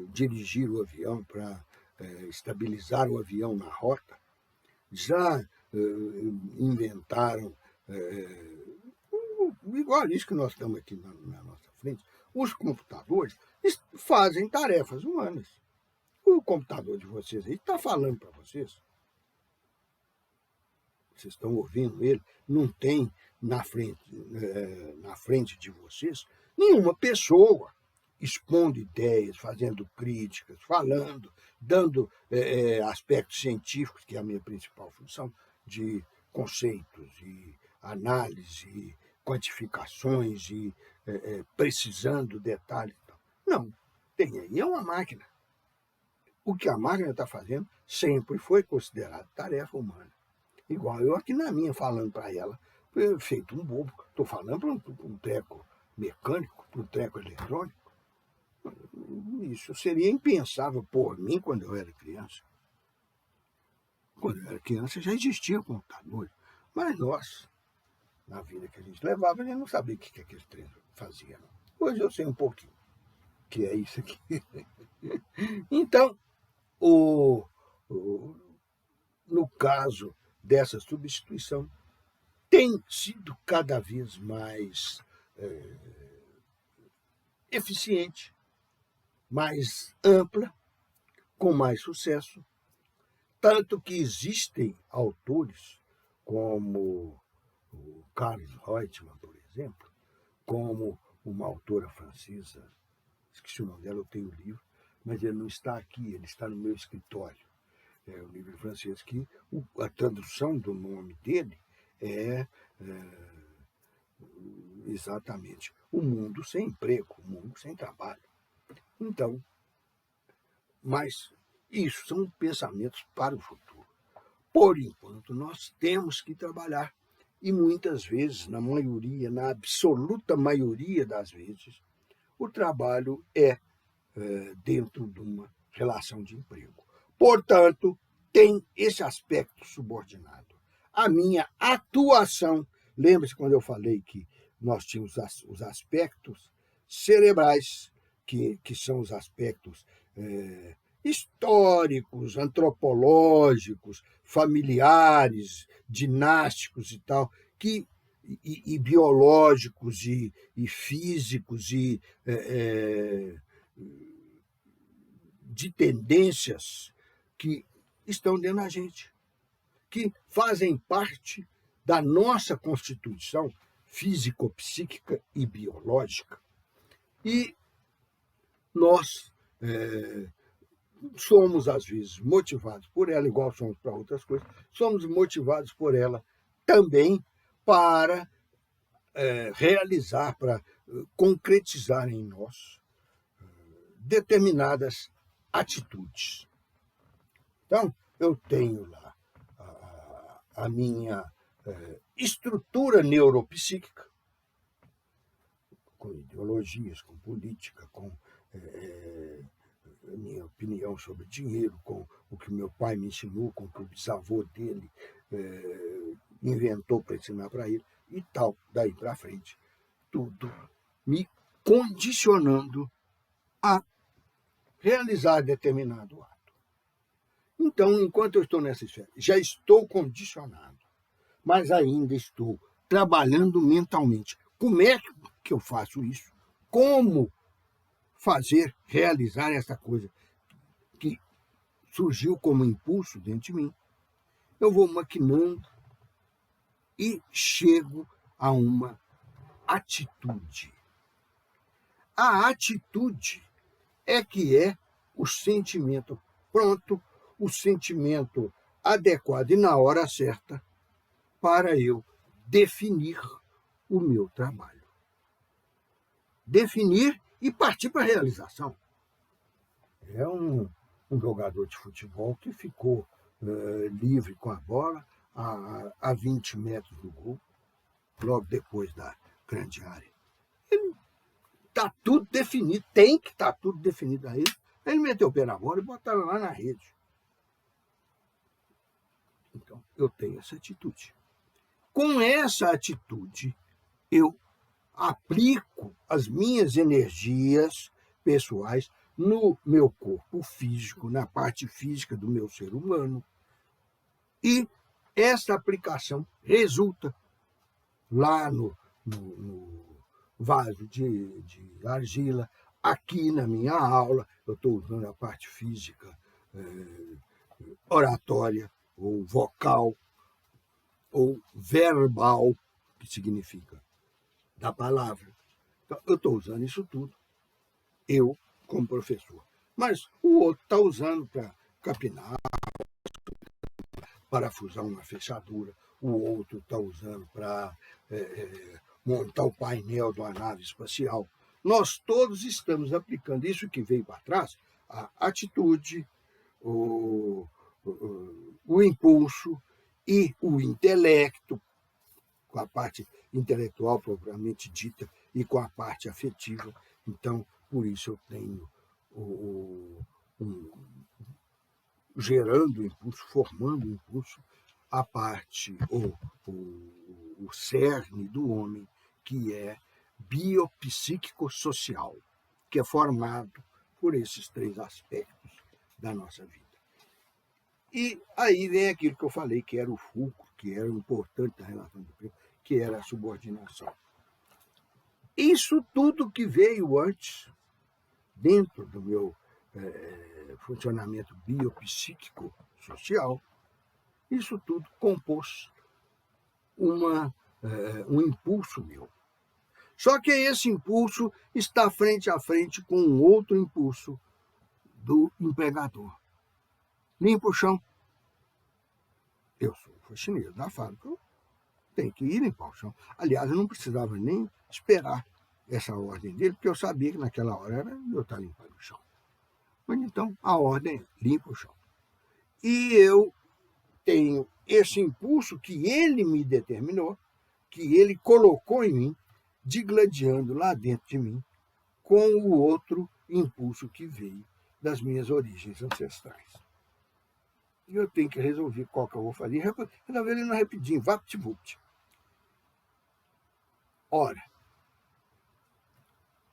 Speaker 1: dirigir o avião, para estabilizar o avião na rota. Já inventaram, igual isso que nós estamos aqui na nossa frente, os computadores fazem tarefas humanas. O computador de vocês aí está falando para vocês. Vocês estão ouvindo ele, não tem na frente de vocês nenhuma pessoa expondo ideias, fazendo críticas, falando, dando aspectos científicos, que é a minha principal função, de conceitos e análise, e quantificações e precisando detalhes. Não, tem aí uma máquina. O que a máquina está fazendo sempre foi considerado tarefa humana. Igual eu aqui na minha, falando para ela, feito um bobo. Estou falando para um treco mecânico, para um treco eletrônico. Isso seria impensável por mim quando eu era criança. Quando eu era criança já existia computador. Mas nós, na vida que a gente levava, a gente não sabia o que aquele trem fazia. Não. Hoje eu sei um pouquinho, que é isso aqui. Então, no caso dessa substituição, tem sido cada vez mais eficiente, mais ampla, com mais sucesso, tanto que existem autores como o Carlos Reutemann, por exemplo, como uma autora francesa, esqueci o nome dela, eu tenho o livro, mas ele não está aqui, ele está no meu escritório. É um livro francês que a tradução do nome dele é exatamente o mundo sem emprego, o mundo sem trabalho. Então, mas isso são pensamentos para o futuro. Por enquanto, nós temos que trabalhar. E muitas vezes, na maioria, na absoluta maioria das vezes, o trabalho é dentro de uma relação de emprego. Portanto, tem esse aspecto subordinado. A minha atuação, lembre-se quando eu falei que nós tínhamos os aspectos cerebrais, que são os aspectos históricos, antropológicos, familiares, dinásticos e tal, e biológicos e físicos e de tendências que estão dentro da gente, que fazem parte da nossa constituição físico-psíquica e biológica. E nós somos, às vezes, motivados por ela, igual somos para outras coisas, somos motivados por ela também para realizar, para concretizar em nós determinadas atitudes. Então, eu tenho lá a minha estrutura neuropsíquica, com ideologias, com política, com a minha opinião sobre dinheiro, com o que meu pai me ensinou, com o que o bisavô dele inventou para ensinar para ele, e tal, daí para frente. Tudo me condicionando a realizar determinado ato. Então, enquanto eu estou nessa esfera, já estou condicionado, mas ainda estou trabalhando mentalmente. Como é que eu faço isso? Como fazer, realizar essa coisa que surgiu como impulso dentro de mim? Eu vou maquinando e chego a uma atitude. a atitude é que é o sentimento pronto, o sentimento adequado e na hora certa para eu definir o meu trabalho. Definir e partir para a realização. É um jogador de futebol que ficou livre com a bola a 20 metros do gol, logo depois da grande área. Está tudo definido, tem que estar tudo definido a ele. Ele meteu o pé na bola e botaram lá na rede. Então, eu tenho essa atitude. Com essa atitude, eu aplico as minhas energias pessoais no meu corpo físico, na parte física do meu ser humano. E essa aplicação resulta lá no vaso de argila, aqui na minha aula, eu estou usando a parte física oratória, ou vocal, ou verbal, que significa da palavra. Então, eu estou usando isso tudo, eu como professor. Mas o outro está usando para capinar, parafusar uma fechadura, o outro está usando para montar o painel de uma nave espacial. Nós todos estamos aplicando isso que veio para trás, a atitude, o impulso e o intelecto, com a parte intelectual propriamente dita e com a parte afetiva. Então, por isso eu tenho gerando impulso, formando impulso, a parte, o cerne do homem, que é biopsíquico-social, que é formado por esses 3 aspectos da nossa vida. E aí vem aquilo que eu falei, que era o fulcro, que era o importante da relação de emprego, que era a subordinação. Isso tudo que veio antes, dentro do meu funcionamento biopsíquico-social, isso tudo compôs um impulso meu. Só que esse impulso está frente a frente com um outro impulso do empregador. Limpa o chão. Eu sou faxineiro da fábrica, eu tenho que ir limpar o chão. Aliás, eu não precisava nem esperar essa ordem dele, porque eu sabia que naquela hora era eu estar limpando o chão. Mas então, a ordem é limpa o chão. E eu tenho esse impulso que ele me determinou, que ele colocou em mim, digladiando lá dentro de mim, com o outro impulso que veio das minhas origens ancestrais. E eu tenho que resolver qual que eu vou fazer. Resolver ele não rapidinho, vapt-vupt. Ora,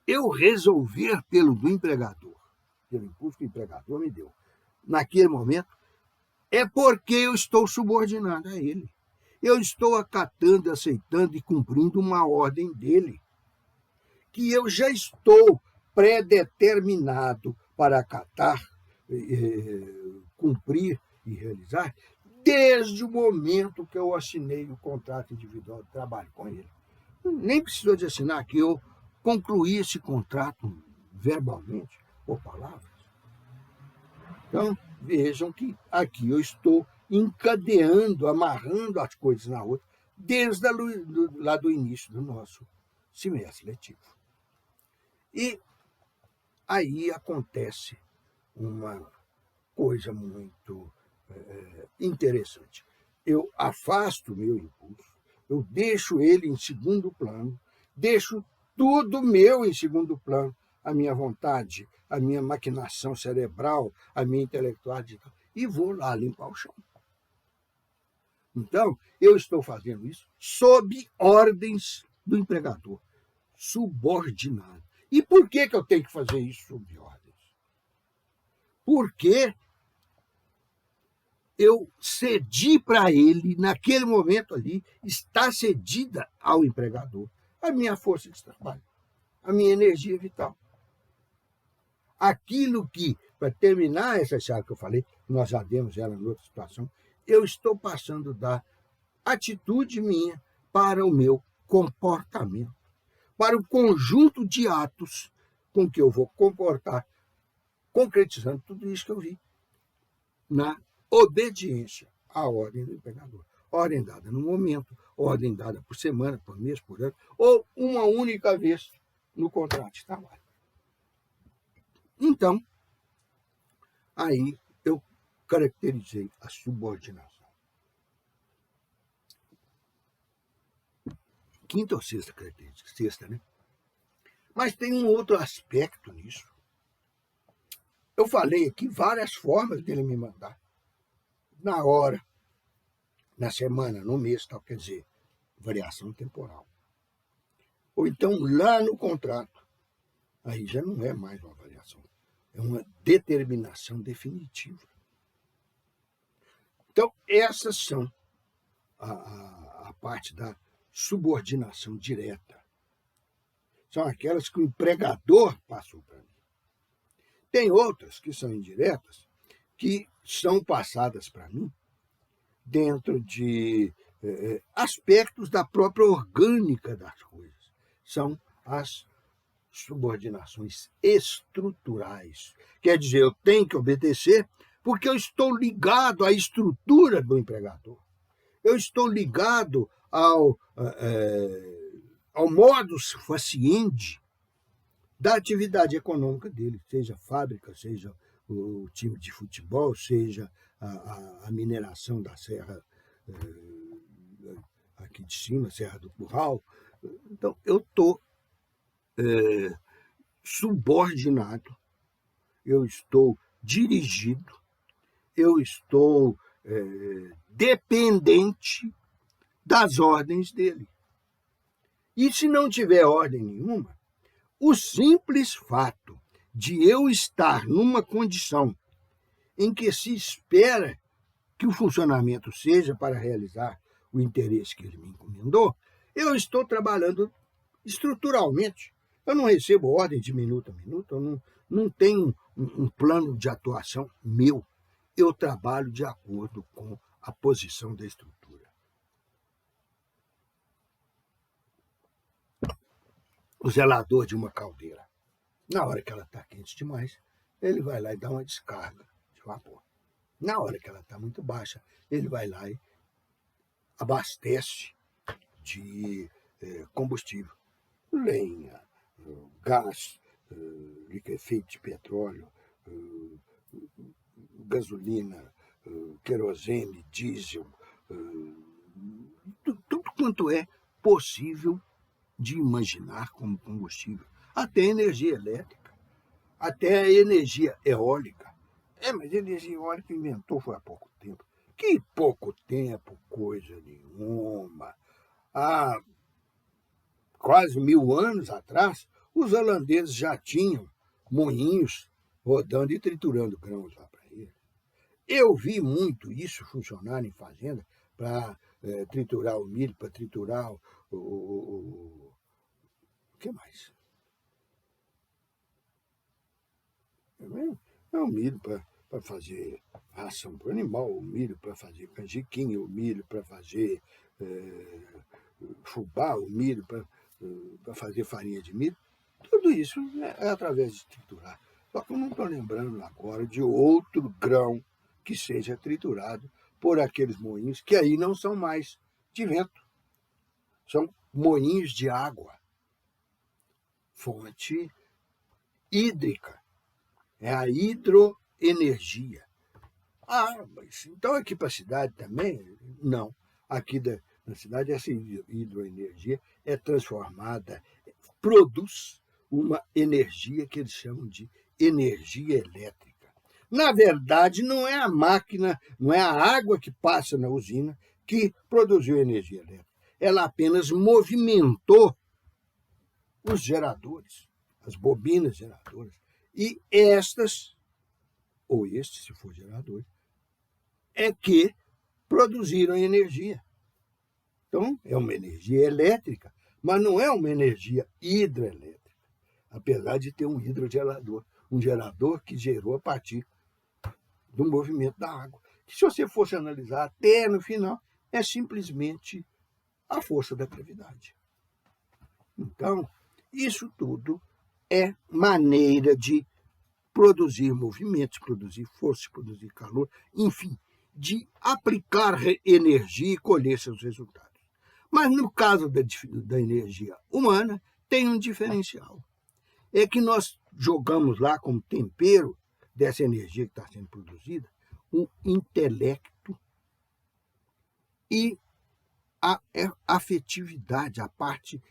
Speaker 1: eu resolver pelo do empregador, pelo impulso que o empregador me deu, naquele momento, é porque eu estou subordinado a ele. Eu estou acatando, aceitando e cumprindo uma ordem dele, que eu já estou predeterminado para acatar, cumprir e realizar, desde o momento que eu assinei o contrato individual de trabalho com ele. Nem precisou de assinar, que eu concluí esse contrato verbalmente, por palavras. Então, vejam que aqui eu estou encadeando, amarrando as coisas na outra, desde lá do início do nosso semestre letivo. E aí acontece uma coisa muito interessante. Eu afasto o meu impulso, eu deixo ele em segundo plano, deixo tudo meu em segundo plano, a minha vontade, a minha maquinação cerebral, a minha intelectualidade, e vou lá limpar o chão. Então, eu estou fazendo isso sob ordens do empregador, subordinado. E por que eu tenho que fazer isso sob ordens? Porque eu cedi para ele, naquele momento ali, está cedida ao empregador a minha força de trabalho, a minha energia vital. Aquilo que, para terminar essa chave que eu falei, nós já demos ela em outra situação, eu estou passando da atitude minha para o meu comportamento, para o conjunto de atos com que eu vou comportar, concretizando tudo isso que eu vi na obediência à ordem do empregador. Ordem dada no momento, ordem dada por semana, por mês, por ano, ou uma única vez no contrato de trabalho. Então, aí eu caracterizei a subordinação. Quinta ou sexta característica? Sexta, né? Mas tem um outro aspecto nisso. Eu falei aqui várias formas dele me mandar. Na hora, na semana, no mês, tal, quer dizer, variação temporal. Ou então, lá no contrato, aí já não é mais uma variação, é uma determinação definitiva. Então, essas são a parte da subordinação direta. São aquelas que o empregador passou para mim. Tem outras que são indiretas, que são passadas para mim dentro de aspectos da própria orgânica das coisas. São as subordinações estruturais. Quer dizer, eu tenho que obedecer porque eu estou ligado à estrutura do empregador. Eu estou ligado ao modus faciendi da atividade econômica dele, seja fábrica, seja o time de futebol, seja a mineração da serra aqui de cima, Serra do Curral. Então, eu estou subordinado, eu estou dirigido, eu estou dependente das ordens dele. E se não tiver ordem nenhuma, o simples fato de eu estar numa condição em que se espera que o funcionamento seja para realizar o interesse que ele me encomendou, eu estou trabalhando estruturalmente. Eu não recebo ordem de minuto a minuto, eu não tenho um plano de atuação meu. Eu trabalho de acordo com a posição da estrutura. O zelador de uma caldeira, na hora que ela está quente demais, ele vai lá e dá uma descarga de vapor. Na hora que ela está muito baixa, ele vai lá e abastece de combustível. Lenha, gás, liquefeito de petróleo, gasolina, querosene, diesel, tudo quanto é possível de imaginar como combustível. Até energia elétrica, até energia eólica. Mas a energia eólica inventou foi há pouco tempo. Que pouco tempo, coisa nenhuma. Há quase 1000 anos atrás, os holandeses já tinham moinhos rodando e triturando grãos lá para eles. Eu vi muito isso funcionar em fazenda para triturar o milho, para triturar o que mais? É o milho para fazer ração para o animal, o milho para fazer canjiquinha, o milho para fazer fubá, o milho para fazer farinha de milho. Tudo isso é através de triturar. Só que eu não estou lembrando agora de outro grão que seja triturado por aqueles moinhos, que aí não são mais de vento, são moinhos de água, fonte hídrica, é a hidroenergia. Mas então aqui para a cidade também? Não. Aqui na cidade essa hidroenergia é transformada, produz uma energia que eles chamam de energia elétrica. Na verdade, não é a máquina, não é a água que passa na usina que produziu energia elétrica. Ela apenas movimentou os geradores, as bobinas geradoras. E estas, ou este, se for gerador, é que produziram energia. Então, é uma energia elétrica, mas não é uma energia hidroelétrica, apesar de ter um hidrogerador, um gerador que gerou a partir do movimento da água. Que, se você fosse analisar até no final, é simplesmente a força da gravidade. Então, isso tudo é maneira de produzir movimentos, produzir força, produzir calor, enfim, de aplicar energia e colher seus resultados. Mas no caso da energia humana, tem um diferencial. É que nós jogamos lá como tempero dessa energia que está sendo produzida o intelecto e a afetividade, a parte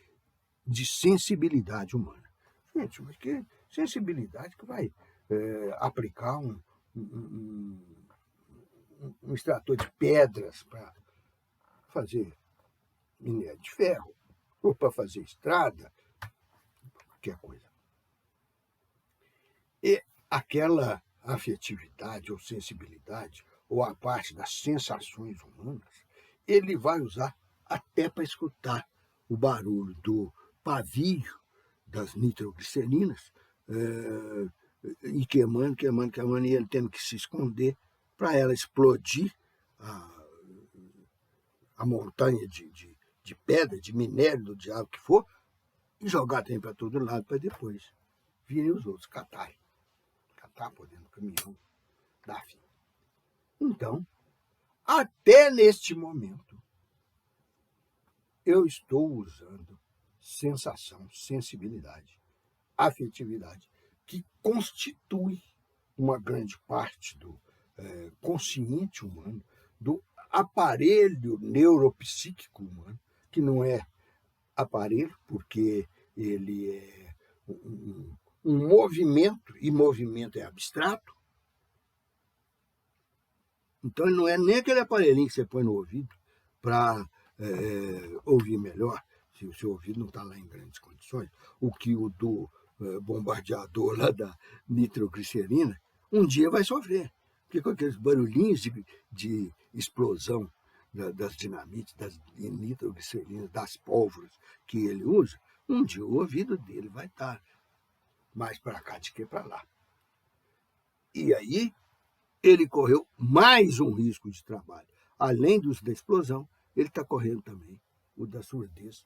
Speaker 1: de sensibilidade humana. Gente, mas que sensibilidade que vai aplicar um extrator de pedras para fazer minério de ferro, ou para fazer estrada, qualquer coisa. E aquela afetividade ou sensibilidade, ou a parte das sensações humanas, ele vai usar até para escutar o barulho do pavio das nitroglicerinas e queimando, e ele tendo que se esconder para ela explodir a montanha de pedra, de minério, do diabo que for, e jogar também para todo lado para depois virem os outros catar por dentro do caminhão, dar fim. Então, até neste momento, eu estou usando sensação, sensibilidade, afetividade, que constitui uma grande parte do consciente humano, do aparelho neuropsíquico humano, que não é aparelho, porque ele é um movimento, e movimento é abstrato. Então, ele não é nem aquele aparelhinho que você põe no ouvido para ouvir melhor, se o seu ouvido não está lá em grandes condições. O que o do bombardeador lá da nitroglicerina, um dia vai sofrer. Porque com aqueles barulhinhos de explosão das dinamites, das nitroglicerinas, das pólvoras que ele usa, um dia o ouvido dele vai estar mais para cá do que para lá. E aí ele correu mais um risco de trabalho. Além do da explosão, ele está correndo também o da surdez,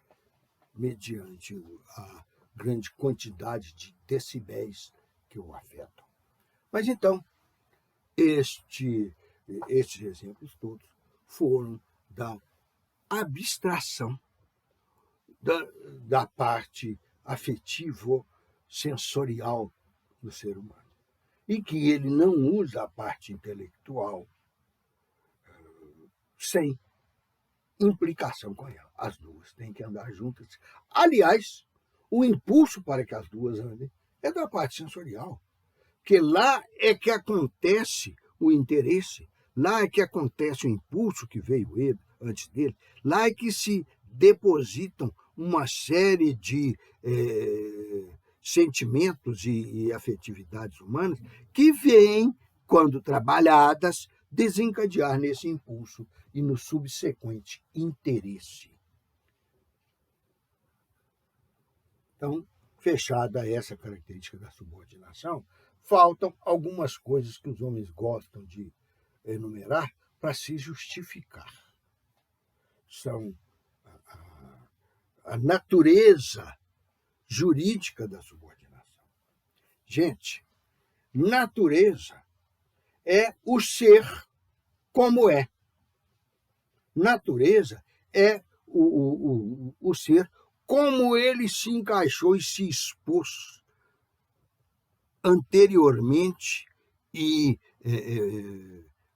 Speaker 1: mediante a grande quantidade de decibéis que o afetam. Mas então, estes exemplos todos foram da abstração da parte afetivo-sensorial do ser humano. E que ele não usa a parte intelectual sem implicação com ela. As duas têm que andar juntas. Aliás, o impulso para que as duas andem é da parte sensorial, porque lá é que acontece o interesse, lá é que acontece o impulso que veio ele, antes dele, lá é que se depositam uma série de sentimentos e afetividades humanas que vêm, quando trabalhadas, desencadear nesse impulso e no subsequente interesse. Então, fechada essa característica da subordinação, faltam algumas coisas que os homens gostam de enumerar para se justificar. São a natureza jurídica da subordinação. Gente, natureza é o ser como é. Natureza é o ser como ele se encaixou e se expôs anteriormente e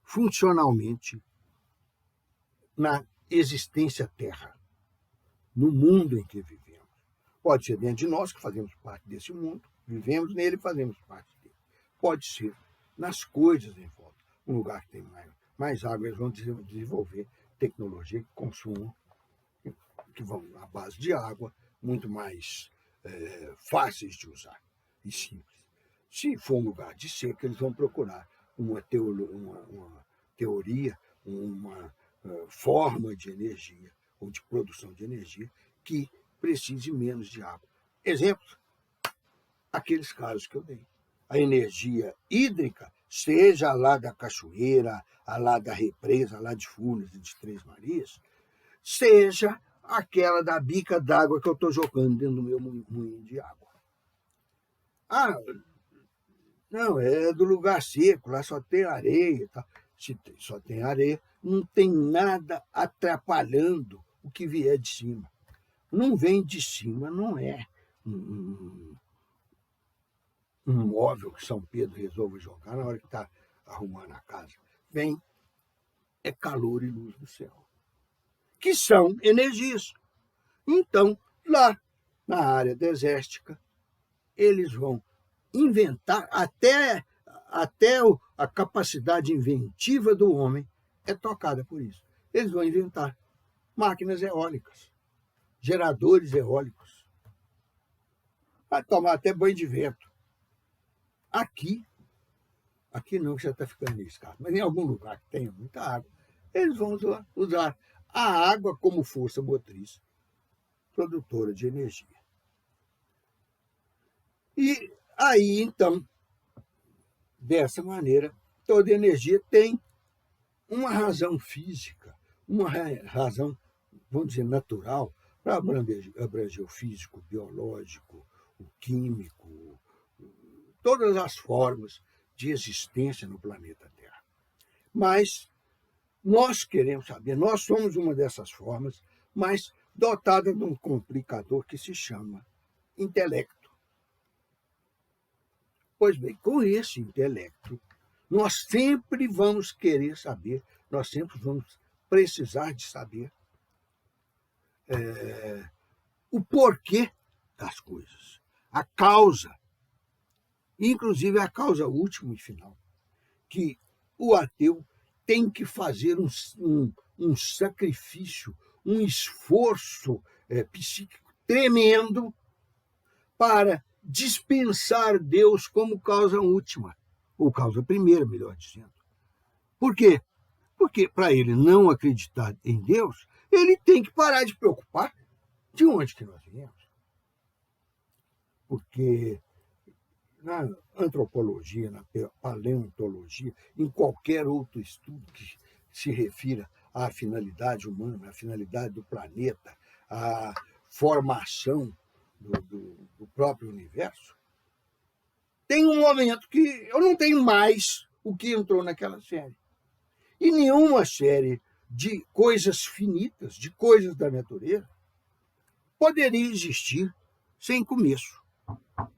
Speaker 1: funcionalmente na existência Terra, no mundo em que vivemos. Pode ser dentro de nós, que fazemos parte desse mundo, vivemos nele e fazemos parte dele. Pode ser nas coisas em volta. Um lugar que tem mais água, eles vão desenvolver tecnologia que consumam, que vão à base de água, muito mais fáceis de usar e simples. Se for um lugar de seca, eles vão procurar uma teoria, uma forma de energia ou de produção de energia que precise menos de água. Exemplo, aqueles casos que eu dei. A energia hídrica, seja lá da cachoeira, a lá da represa, a lá de Furnas e de Três Marias, seja aquela da bica d'água que eu estou jogando dentro do meu moinho de água. Ah, não, é do lugar seco, lá só tem areia e tal. Se só tem areia, não tem nada atrapalhando o que vier de cima. Não vem de cima, não é um, um móvel que São Pedro resolve jogar na hora que está arrumando a casa. Vem é calor e luz do céu, que são energias. Então, lá na área desértica, eles vão inventar até a capacidade inventiva do homem é tocada por isso. Eles vão inventar máquinas eólicas, geradores eólicos, vai tomar até banho de vento. Aqui não, que já está ficando meio escasso, mas em algum lugar que tenha muita água, eles vão usar a água como força motriz produtora de energia. E aí, então, dessa maneira, toda energia tem uma razão física, uma razão, vamos dizer, natural, para abranger o físico, o biológico, o químico, todas as formas de existência no planeta Terra. Mas nós queremos saber, nós somos uma dessas formas, mas dotada de um complicador que se chama intelecto. Pois bem, com esse intelecto, nós sempre vamos querer saber, nós sempre vamos precisar de saber o porquê das coisas, a causa, inclusive a causa última e final, que o ateu tem que fazer um sacrifício, um esforço psíquico tremendo para dispensar Deus como causa última, ou causa primeira, melhor dizendo. Por quê? Porque para ele não acreditar em Deus, ele tem que parar de preocupar de onde que nós viemos. Porque na antropologia, na paleontologia, em qualquer outro estudo que se refira à finalidade humana, à finalidade do planeta, à formação do próprio universo, tem um momento que eu não tenho mais o que entrou naquela série. E nenhuma série de coisas finitas, de coisas da natureza, poderia existir sem começo,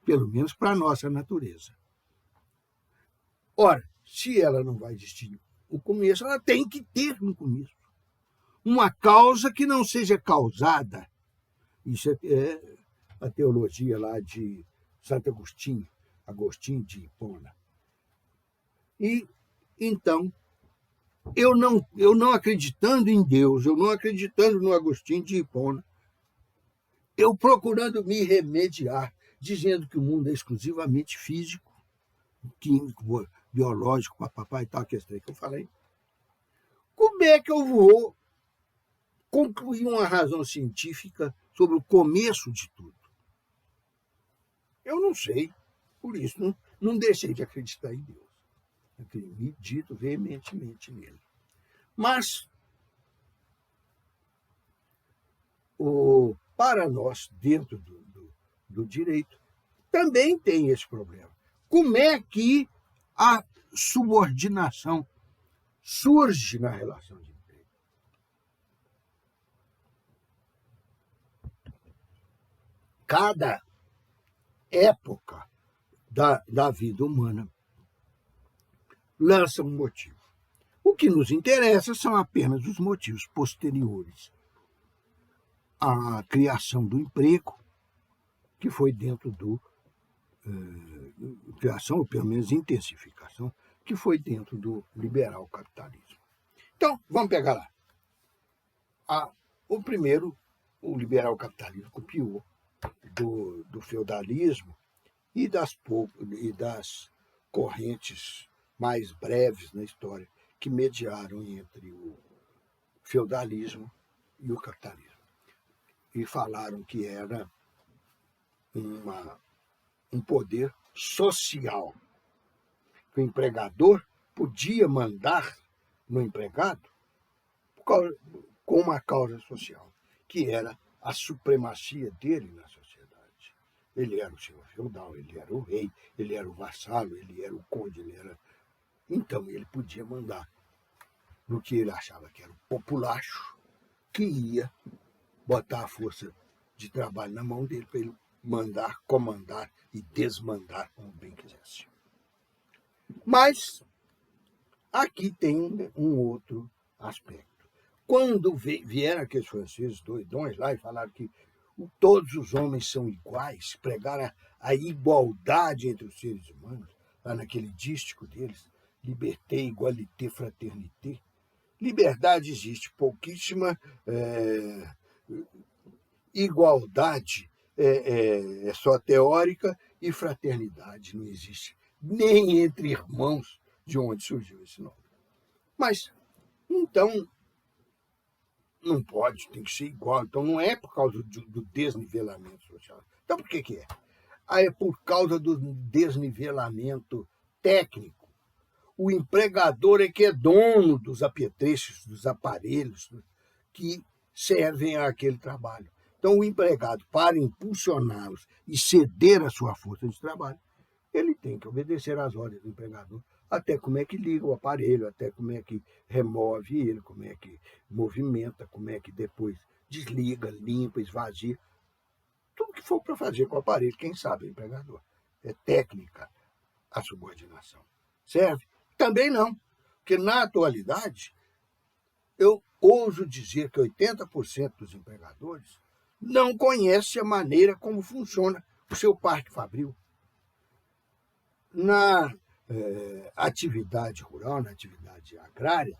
Speaker 1: pelo menos para a nossa natureza. Ora, se ela não vai existir o começo, ela tem que ter um começo. Uma causa que não seja causada. Isso é a teologia lá de Santo Agostinho de Hipona. E, então, eu não acreditando em Deus, eu não acreditando no Agostinho de Hipona, eu procurando me remediar, dizendo que o mundo é exclusivamente físico, químico, biológico, papapá e tal, que eu falei. Como é que eu vou concluir uma razão científica sobre o começo de tudo? Eu não sei, por isso não deixei de acreditar em Deus. Acredito veementemente nele. Mas, para nós, dentro do direito, também tem esse problema. Como é que a subordinação surge na relação de emprego? Cada época da vida humana lança um motivo. O que nos interessa são apenas os motivos posteriores à criação do emprego, que foi dentro criação, ou pelo menos intensificação, que foi dentro do liberal capitalismo. Então, vamos pegar lá. O primeiro, o liberal capitalismo copiou do feudalismo e das correntes mais breves na história que mediaram entre o feudalismo e o capitalismo. E falaram que era um poder social. O empregador podia mandar no empregado com uma causa social, que era a supremacia dele na sociedade. Ele era o senhor feudal, ele era o rei, ele era o vassalo, ele era o conde, ele era... Então ele podia mandar no que ele achava que era o populacho, que ia botar a força de trabalho na mão dele para ele mandar, comandar e desmandar como bem quisesse. Mas aqui tem um outro aspecto. Quando vieram aqueles franceses doidões lá e falaram que todos os homens são iguais, pregaram a igualdade entre os seres humanos, lá naquele dístico deles, liberté, igualité, fraternité. Liberdade existe, pouquíssima igualdade é só teórica e fraternidade não existe, nem entre irmãos, de onde surgiu esse nome. Mas, então, não pode, tem que ser igual. Então, não é por causa do desnivelamento social. Então, por que é? É por causa do desnivelamento técnico. O empregador é que é dono dos apetrechos, dos aparelhos que servem àquele trabalho. Então, o empregado, para impulsioná-los e ceder a sua força de trabalho, ele tem que obedecer às ordens do empregador, até como é que liga o aparelho, até como é que remove ele, como é que movimenta, como é que depois desliga, limpa, esvazia. Tudo que for para fazer com o aparelho, quem sabe é o empregador. É técnica a subordinação. Serve? Também não, porque na atualidade, eu ouso dizer que 80% dos empregadores não conhece a maneira como funciona o seu parque fabril. Na atividade rural, na atividade agrária,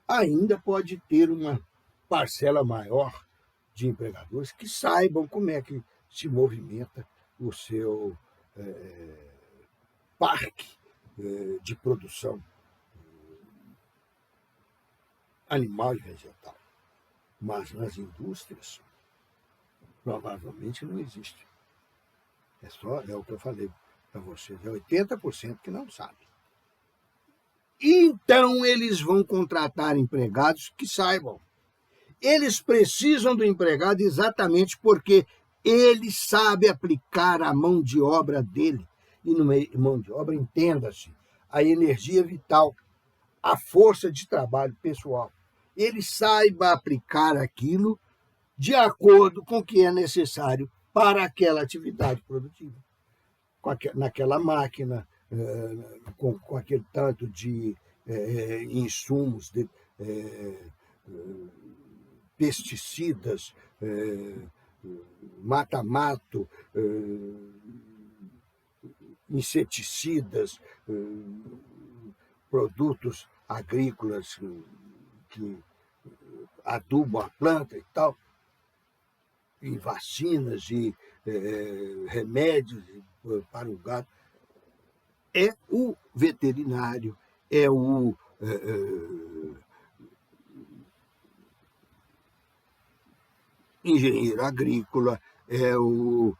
Speaker 1: ainda pode ter uma parcela maior de empregadores que saibam como é que se movimenta o seu parque de produção animal e vegetal. Mas nas indústrias, provavelmente não existe. É o que eu falei para vocês, é 80% que não sabe. Então, eles vão contratar empregados que saibam. Eles precisam do empregado exatamente porque ele sabe aplicar a mão de obra dele. E no mão de obra, entenda-se, a energia vital, a força de trabalho pessoal. Ele saiba aplicar aquilo de acordo com o que é necessário para aquela atividade produtiva. Naquela máquina, com aquele tanto de insumos, de pesticidas, mata-mato, inseticidas, produtos agrícolas que adubam a planta e tal, e vacinas e remédios para o gado. É o veterinário, é o engenheiro agrícola, é o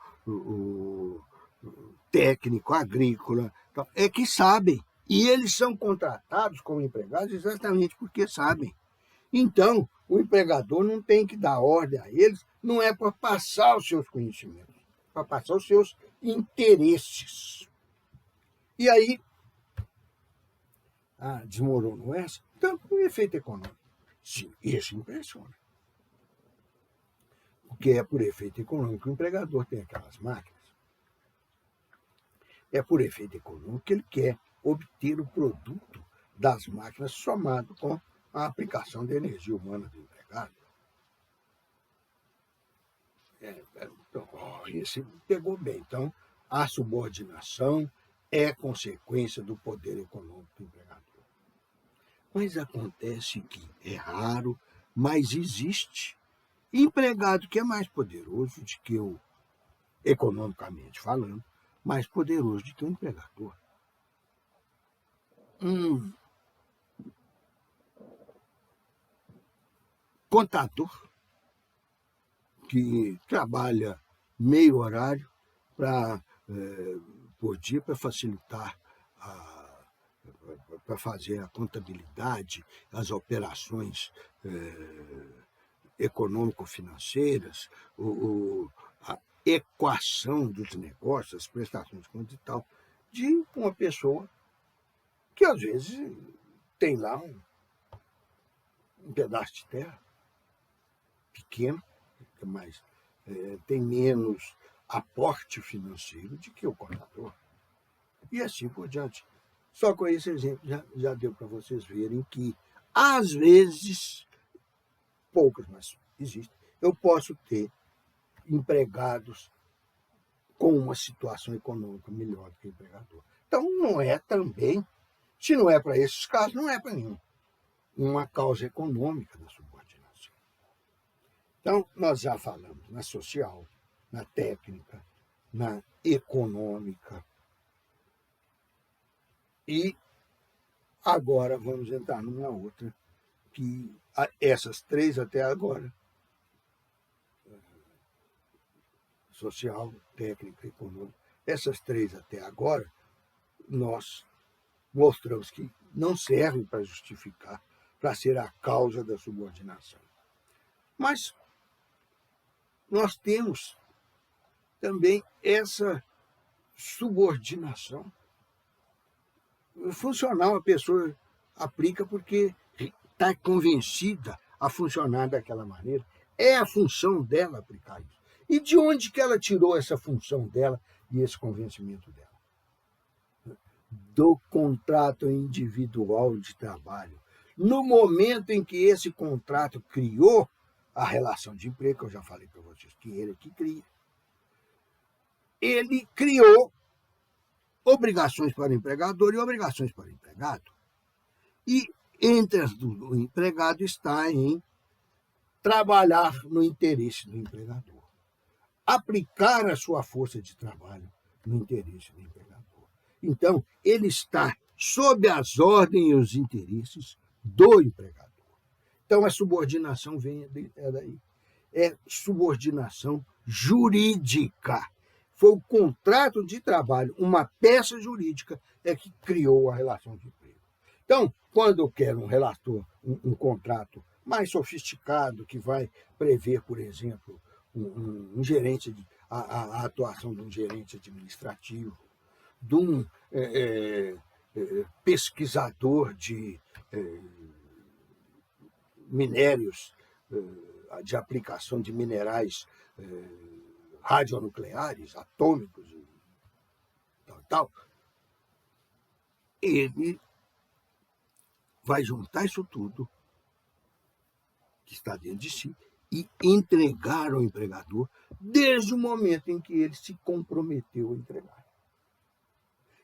Speaker 1: técnico agrícola, é que sabem. E eles são contratados como empregados exatamente porque sabem. Então, o empregador não tem que dar ordem a eles, não é para passar os seus conhecimentos, para passar os seus interesses. E aí, desmoronou essa? Então, o efeito econômico. Sim, esse impressiona. Porque é por efeito econômico que o empregador tem aquelas máquinas. É por efeito econômico que ele quer obter o produto das máquinas somado com a aplicação da energia humana do empregado. Então, esse pegou bem. Então, a subordinação é consequência do poder econômico do empregador. Mas acontece que é raro, mas existe empregado que é mais poderoso do que o, economicamente falando, mais poderoso do que o empregador. Contador que trabalha meio horário por dia para facilitar, para fazer a contabilidade, as operações econômico-financeiras, equação dos negócios, as prestações de contas e tal, de uma pessoa que, às vezes, tem lá um pedaço de terra pequeno, mas tem menos aporte financeiro do que o contador. E assim por diante. Só com esse exemplo já deu para vocês verem que, às vezes, poucas, mas existem, eu posso ter empregados com uma situação econômica melhor do que o empregador. Então, não é também, se não é para esses casos, não é para nenhum, uma causa econômica da subordinação. Então, nós já falamos na social, na técnica, na econômica. E agora vamos entrar numa outra, que essas três até agora, social, técnica e econômica, essas três até agora, nós mostramos que não servem para justificar, para ser a causa da subordinação. Mas nós temos também essa subordinação funcional. A pessoa aplica porque está convencida a funcionar daquela maneira. É a função dela aplicar isso. E de onde que ela tirou essa função dela e esse convencimento dela? Do contrato individual de trabalho. No momento em que esse contrato criou a relação de emprego, que eu já falei para vocês, que ele que cria, ele criou obrigações para o empregador e obrigações para o empregado. E entre as do empregado está em trabalhar no interesse do empregador, aplicar a sua força de trabalho no interesse do empregador. Então, ele está sob as ordens e os interesses do empregador. Então, a subordinação vem daí. É subordinação jurídica. Foi o contrato de trabalho, uma peça jurídica, que criou a relação de emprego. Então, quando eu quero um contrato mais sofisticado, que vai prever, por exemplo, um gerente, a atuação de um gerente administrativo, de um pesquisador de minérios, de aplicação de minerais radionucleares, atômicos, tal, ele vai juntar isso tudo que está dentro de si e entregar ao empregador desde o momento em que ele se comprometeu a entregar.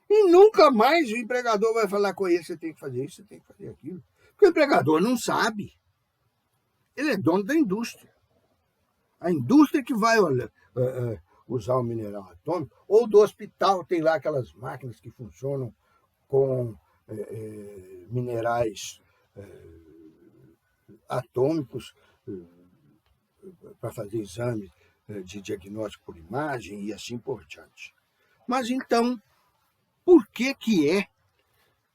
Speaker 1: E nunca mais o empregador vai falar com ele, você tem que fazer isso, você tem que fazer aquilo. Porque o empregador não sabe. Ele é dono da indústria. A indústria que vai usar o mineral atômico, ou do hospital, tem lá aquelas máquinas que funcionam com minerais atômicos para fazer exames de diagnóstico por imagem e assim por diante. Mas então, por que que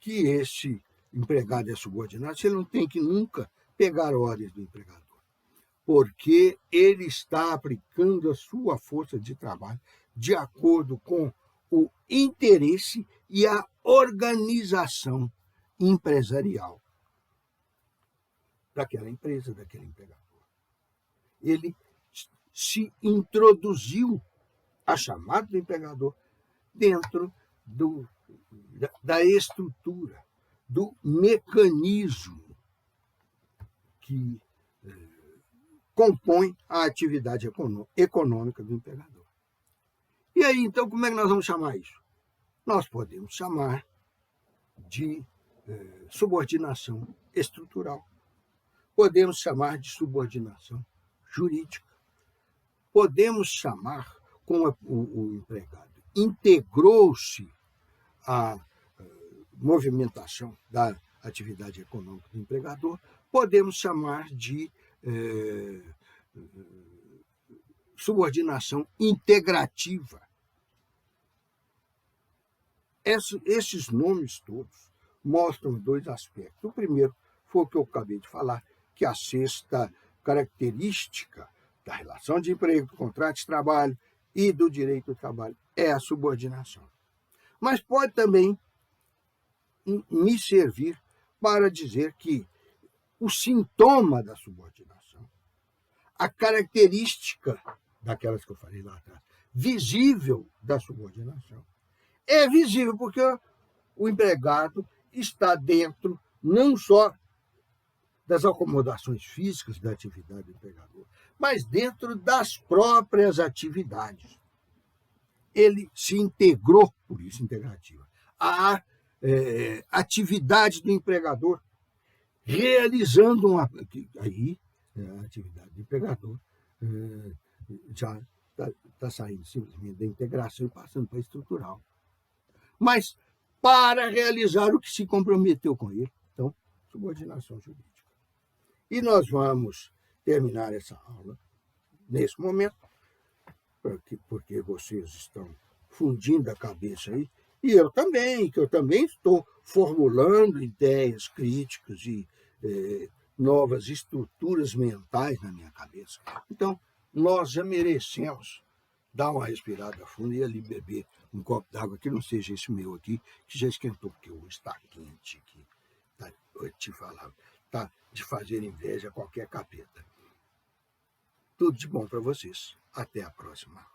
Speaker 1: esse empregado é subordinado se ele não tem que nunca pegar ordens do empregador? Porque ele está aplicando a sua força de trabalho de acordo com o interesse e a organização empresarial daquela empresa, daquele empregador. Ele se introduziu a chamada do empregador dentro da estrutura, do mecanismo que compõe a atividade econômica do empregador. E aí, então, como é que nós vamos chamar isso? Nós podemos chamar de subordinação estrutural. Podemos chamar de subordinação jurídica. Podemos chamar, como o empregado integrou-se à movimentação da atividade econômica do empregador, podemos chamar de subordinação integrativa. Esses nomes todos mostram dois aspectos. O primeiro foi o que eu acabei de falar, que a sexta característica da relação de emprego, do contrato de trabalho, e do direito do trabalho é a subordinação. Mas pode também me servir para dizer que o sintoma da subordinação, a característica daquelas que eu falei lá atrás, visível da subordinação, é visível porque o empregado está dentro não só das acomodações físicas da atividade do empregador, mas dentro das próprias atividades. Ele se integrou, por isso integrativa, à atividade do empregador, realizando aí a atividade do empregador já está saindo simplesmente da integração e passando para a estrutural. Mas para realizar o que se comprometeu com ele, então, subordinação jurídica. E nós vamos terminar essa aula nesse momento, porque vocês estão fundindo a cabeça aí, e eu também, que eu também estou formulando ideias críticas e novas estruturas mentais na minha cabeça. Então, nós já merecemos dar uma respirada fundo e ali beber um copo d'água, que não seja esse meu aqui, que já esquentou, porque hoje está quente, que eu te falava, tá de fazer inveja a qualquer capeta. Tudo de bom para vocês. Até a próxima.